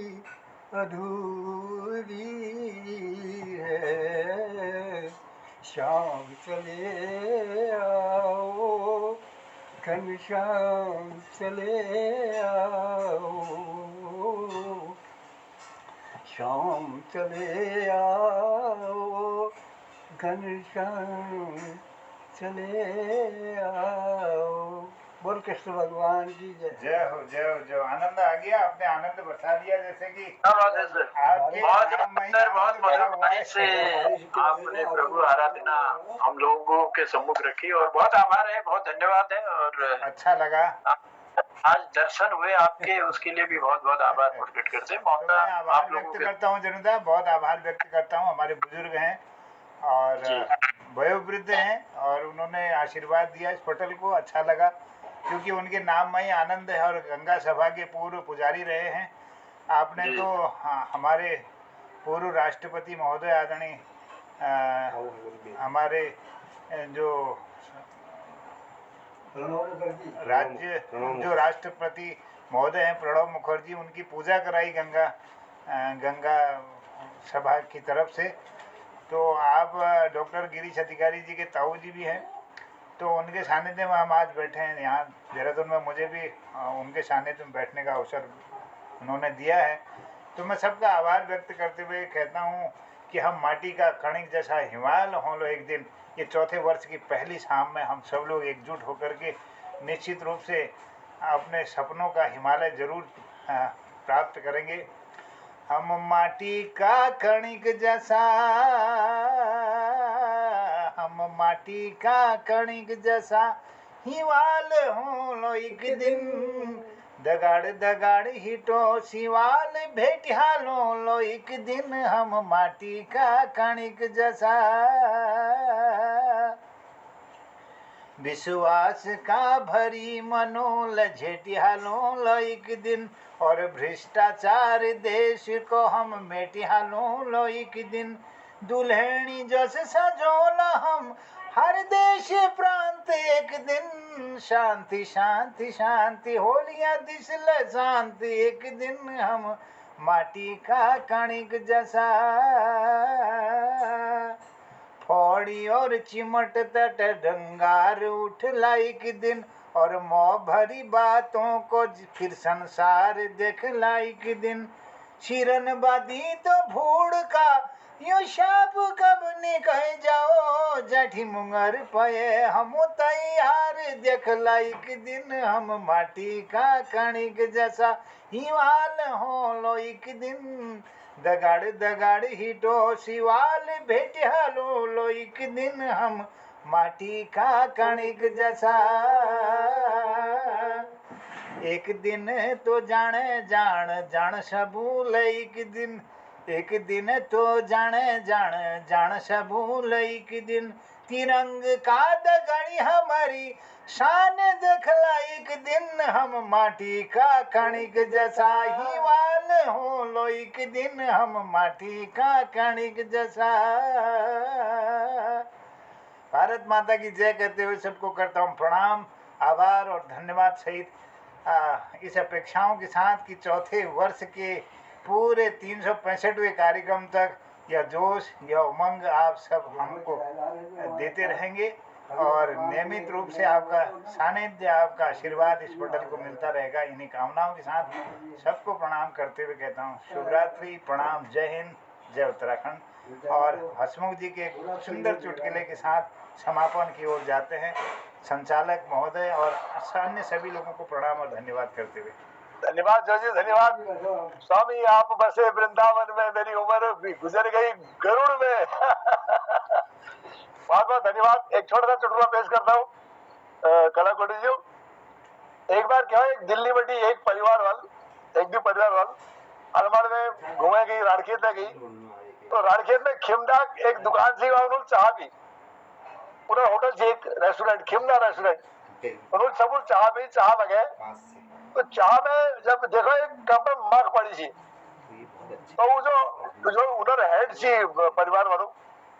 अधूरी है, शाम चले आओ घनश्याम चले आओ, शाम चले आओ घनश्याम चले आओ। बोल कृष्ण भगवान की जय। जय हो जय हो जय। आनंद आ गया, आपने आनंद बता दिया, जैसे कि आपके बहुत मधुर से आपने प्रभु आराधना हम लोगों के सम्मुख रखी और बहुत आभार है, बहुत धन्यवाद है और अच्छा लगा आज दर्शन हुए आपके, उसके लिए भी बहुत बहुत आभार प्रकट करते हैं। आभार व्यक्त करता हूँ जनता, बहुत आभार व्यक्त करता हूँ। हमारे बुजुर्ग हैं और वयोवृद्ध हैं और उन्होंने आशीर्वाद दिया इस पटल को, अच्छा लगा क्योंकि उनके नाम में ही आनंद है और गंगा सभा के पूर्व पुजारी रहे हैं। आपने तो हमारे पूर्व राष्ट्रपति महोदय आदरणीय हमारे जो राष्ट्रपति महोदय हैं प्रणब मुखर्जी, उनकी पूजा कराई गंगा सभा की तरफ से। तो आप डॉक्टर गिरीश अधिकारी जी के ताऊ जी भी हैं तो उनके सानिध्य में हम आज बैठे हैं यहाँ देहरादून में। मुझे भी उनके सानिध्य में बैठने का अवसर उन्होंने दिया है। तो मैं सबका आभार व्यक्त करते हुए कहता हूँ कि हम माटी का कणिक जैसा हिमालय हों लो एक दिन। ये चौथे वर्ष की पहली शाम में हम सब लोग एकजुट होकर के निश्चित रूप से अपने सपनों का हिमालय जरूर प्राप्त करेंगे। हम माटी का कणिक जैसा, हम माटी का कणिक जैसा हिवाल हो लो एक दिन। दगाड़ दगाड़ हिटो शिवाल भेटिया लो एक दिन। हम माटी का कणिक जैसा विश्वास का भरी मनोल झेटिया लो एक दिन। और भ्रष्टाचार देश को हम मेटिया लो एक दिन। दुल्हनी जस सजोला हम हर देश प्रांत एक दिन। शांति शांति शांति होलिया दिसल शांति एक दिन। हम माटी का कणिक जैसा फोड़ी और चिमट तट डंगार उठ लाइक दिन। और मोह भरी बातों को फिर संसार देख लाइक दिन। शिरन बादी तो भूड़ का यो शाप कब निकल जाओ। जठी मुंगर पे हम तैयार देख लाइक दिन। हम माटी का कणिक जैसा हिमाल हो लो एक दिन। दगाड़ दगाड़ हिटो शिवाल भेटिया लो एक दिन। हम माटी का कणिक जैसा एक दिन तो जाने जान जान सबूल एक दिन। एक दिन तो जाने जान जान सबूल एक दिन। तिरंग का दगड़ी हमारी शान देखला एक दिन। हम माटी का कणिक जैसा हिवाल हो लो एक दिन। हम माटी का कणिक जैसा। भारत माता की जय कहते हुए सबको करता हूँ प्रणाम, आभार और धन्यवाद सहित इस अपेक्षाओं के साथ कि चौथे वर्ष के पूरे 365वें कार्यक्रम तक यह जोश यह उमंग आप सब हमको देते रहेंगे। और नियमित रूप से आपका सानिध्य आपका आशीर्वाद इस पटल को मिलता रहेगा। इन्हीं कामनाओं के साथ सबको प्रणाम करते हुए कहता हूँ शुभरात्रि, प्रणाम, जय हिंद, जय उत्तराखंड। और हसमुख जी के एक सुंदर चुटकुले के साथ समापन की ओर जाते हैं। संचालक महोदय और अन्य सभी लोगों को प्रणाम और धन्यवाद करते हुए। धन्यवाद जोजी, धन्यवाद। स्वामी आप बसे वृंदावन में, मेरी उम्र गुजर गई गरुड़ में। बहुत बहुत धन्यवाद। एक छोटा सा चुटकुला पेश करता हूँ कला कोटी जी। एक बार क्या है, एक दिल्ली बटी एक भी परिवार वाल अलमाड़ में घूमे गई, राड़खेत में गई। तो राड़खेत में खिमदा एक दुकान थी, वहां उन्होंने चाह पी। पूरा होटल थी, एक रेस्टोरेंट, खिमदा रेस्टोरेंट। उन्होंने सब चाह पी, चाह लगे। तो चाह में जब देखो एक कप में माख पड़ी थी। तो वो जो उधर हेड थी परिवार वालों,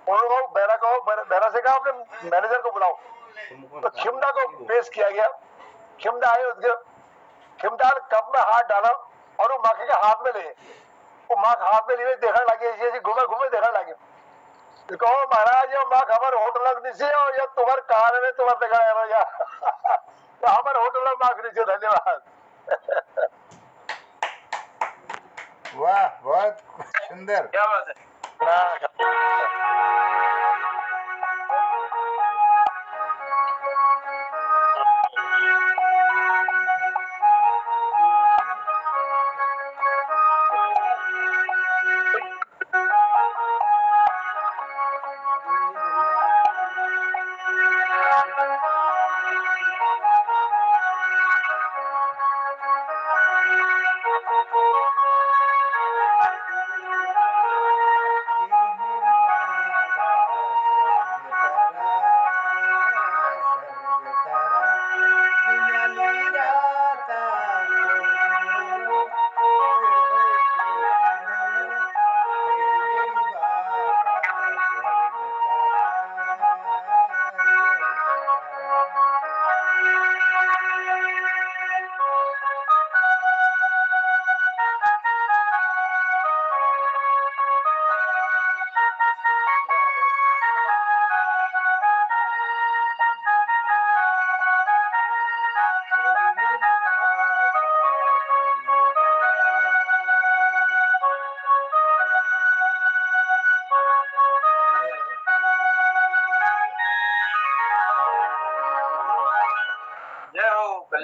उन्होंने बेरा से कहा अपने मैनेजर को बुलाओ। तो खिमदा को पेश किया गया। खिमदा आए, उसके खिमदा ने कप में हाथ डाला और वो माखी के हाथ में ले। वो माख हाथ में लिए देखने लगे, ऐसे घूमे घूमे देखने लगे। तो कहो महाराज ये माख हमारे होटल नीचे और ये तुम्हारे कार में तुम्हारे देखा है। तो हमारे होटल माख नीचे। धन्यवाद। वाह, बहुत सुंदर, क्या बात है।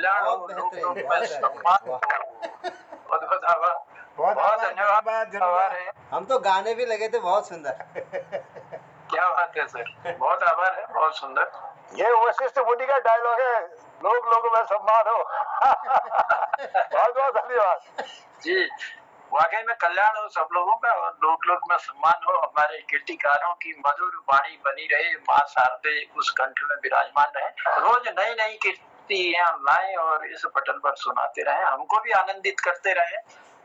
कल्याण हो, बहुत लोग बेहतरीन, में बहुत सम्मान हो। बेहतरीन। बहुत बहुत आभार, बहुत बहुत आभार, धन्यवाद। जनुदा। आभार है, हम तो गाने भी लगे थे, बहुत सुंदर। क्या बात है सर, बहुत आभार है, बहुत सुंदर। ये वशिष्ठ मुनि का डायलॉग है, लोग लोगों में सम्मान हो। बहुत बहुत धन्यवाद जी, वाकई में कल्याण हो सब लोगों का और लोक लोक में सम्मान हो। हमारे कीर्तिकारों की मधुर वाणी बनी रहे, माँ शारदे उस कंठ में विराजमान रहे, रोज नई नई कीर्तियां लाएं और इस पटल पर सुनाते रहें, हमको भी आनंदित करते रहें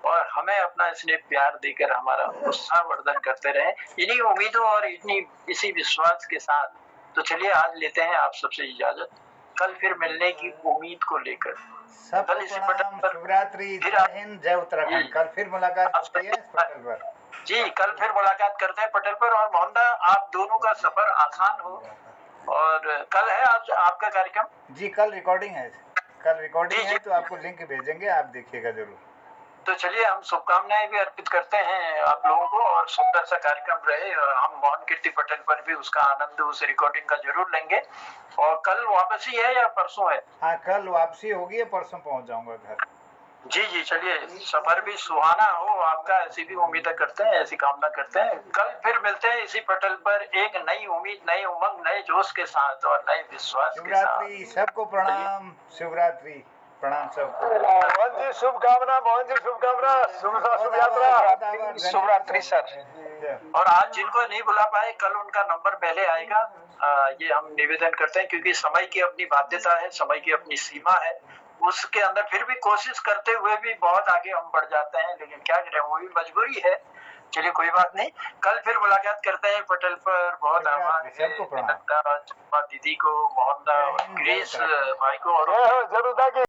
और हमें अपना स्नेह प्यार देकर हमारा उत्साह वर्धन करते रहें। इन्हीं उम्मीदों और इसी विश्वास के साथ तो चलिए आज लेते हैं आप सबसे इजाजत, कल फिर मिलने की उम्मीद को लेकर। सबको कल इसी प्रणाम, पटल पर शिवरात्रि, फिर जय हिंद, जय उत्तराखंड। कल फिर मुलाकात होती है इस पटल पर। जी, कल फिर मुलाकात करते हैं पटल पर। और मोहनदा, आप दोनों का सफर आसान हो। और कल है आज आपका कार्यक्रम? जी, कल रिकॉर्डिंग है। कल रिकॉर्डिंग जी, है जी। तो आपको लिंक भेजेंगे, आप देखिएगा जरूर। तो चलिए हम शुभकामनाएं भी अर्पित करते हैं आप लोगों को और सुंदर सा कार्यक्रम रहे। और हम मोहन कीर्ति पटल पर भी उसका आनंद, उस रिकॉर्डिंग का जरूर लेंगे। और कल वापसी है या परसों है? हाँ, कल वापसी होगी, परसों पहुंच जाऊंगा घर। जी जी, चलिए सफर भी सुहाना हो आपका, ऐसी भी उम्मीदें करते हैं, ऐसी कामना करते हैं। कल फिर मिलते हैं इसी पटल पर एक नई उम्मीद, नई उमंग, नए जोश के साथ और नए विश्वास के साथ। शिवरात्रि, सबको प्रणाम। शिवरात्रि, प्रणाम सबको। मोहन जी शुभकामना, मोहन जी शुभकामना, शुभ यात्रा। शिवरात्रि सर। और आज जिनको नहीं बुला पाए, कल उनका नंबर पहले आएगा, ये हम निवेदन करते हैं, क्योंकि समय की अपनी बाध्यता है, समय की अपनी सीमा है। उसके अंदर फिर भी कोशिश करते हुए भी बहुत आगे हम बढ़ जाते हैं, लेकिन क्या करें, वो भी मजबूरी है। चलिए कोई बात नहीं, कल फिर मुलाकात करते हैं पटल पर। बहुत आभार है सबको प्रणाम। दीदी को, मोहनदा, जय हिंद, जय ग्रीस उत्तराखंड। भाई को और जरूर था कि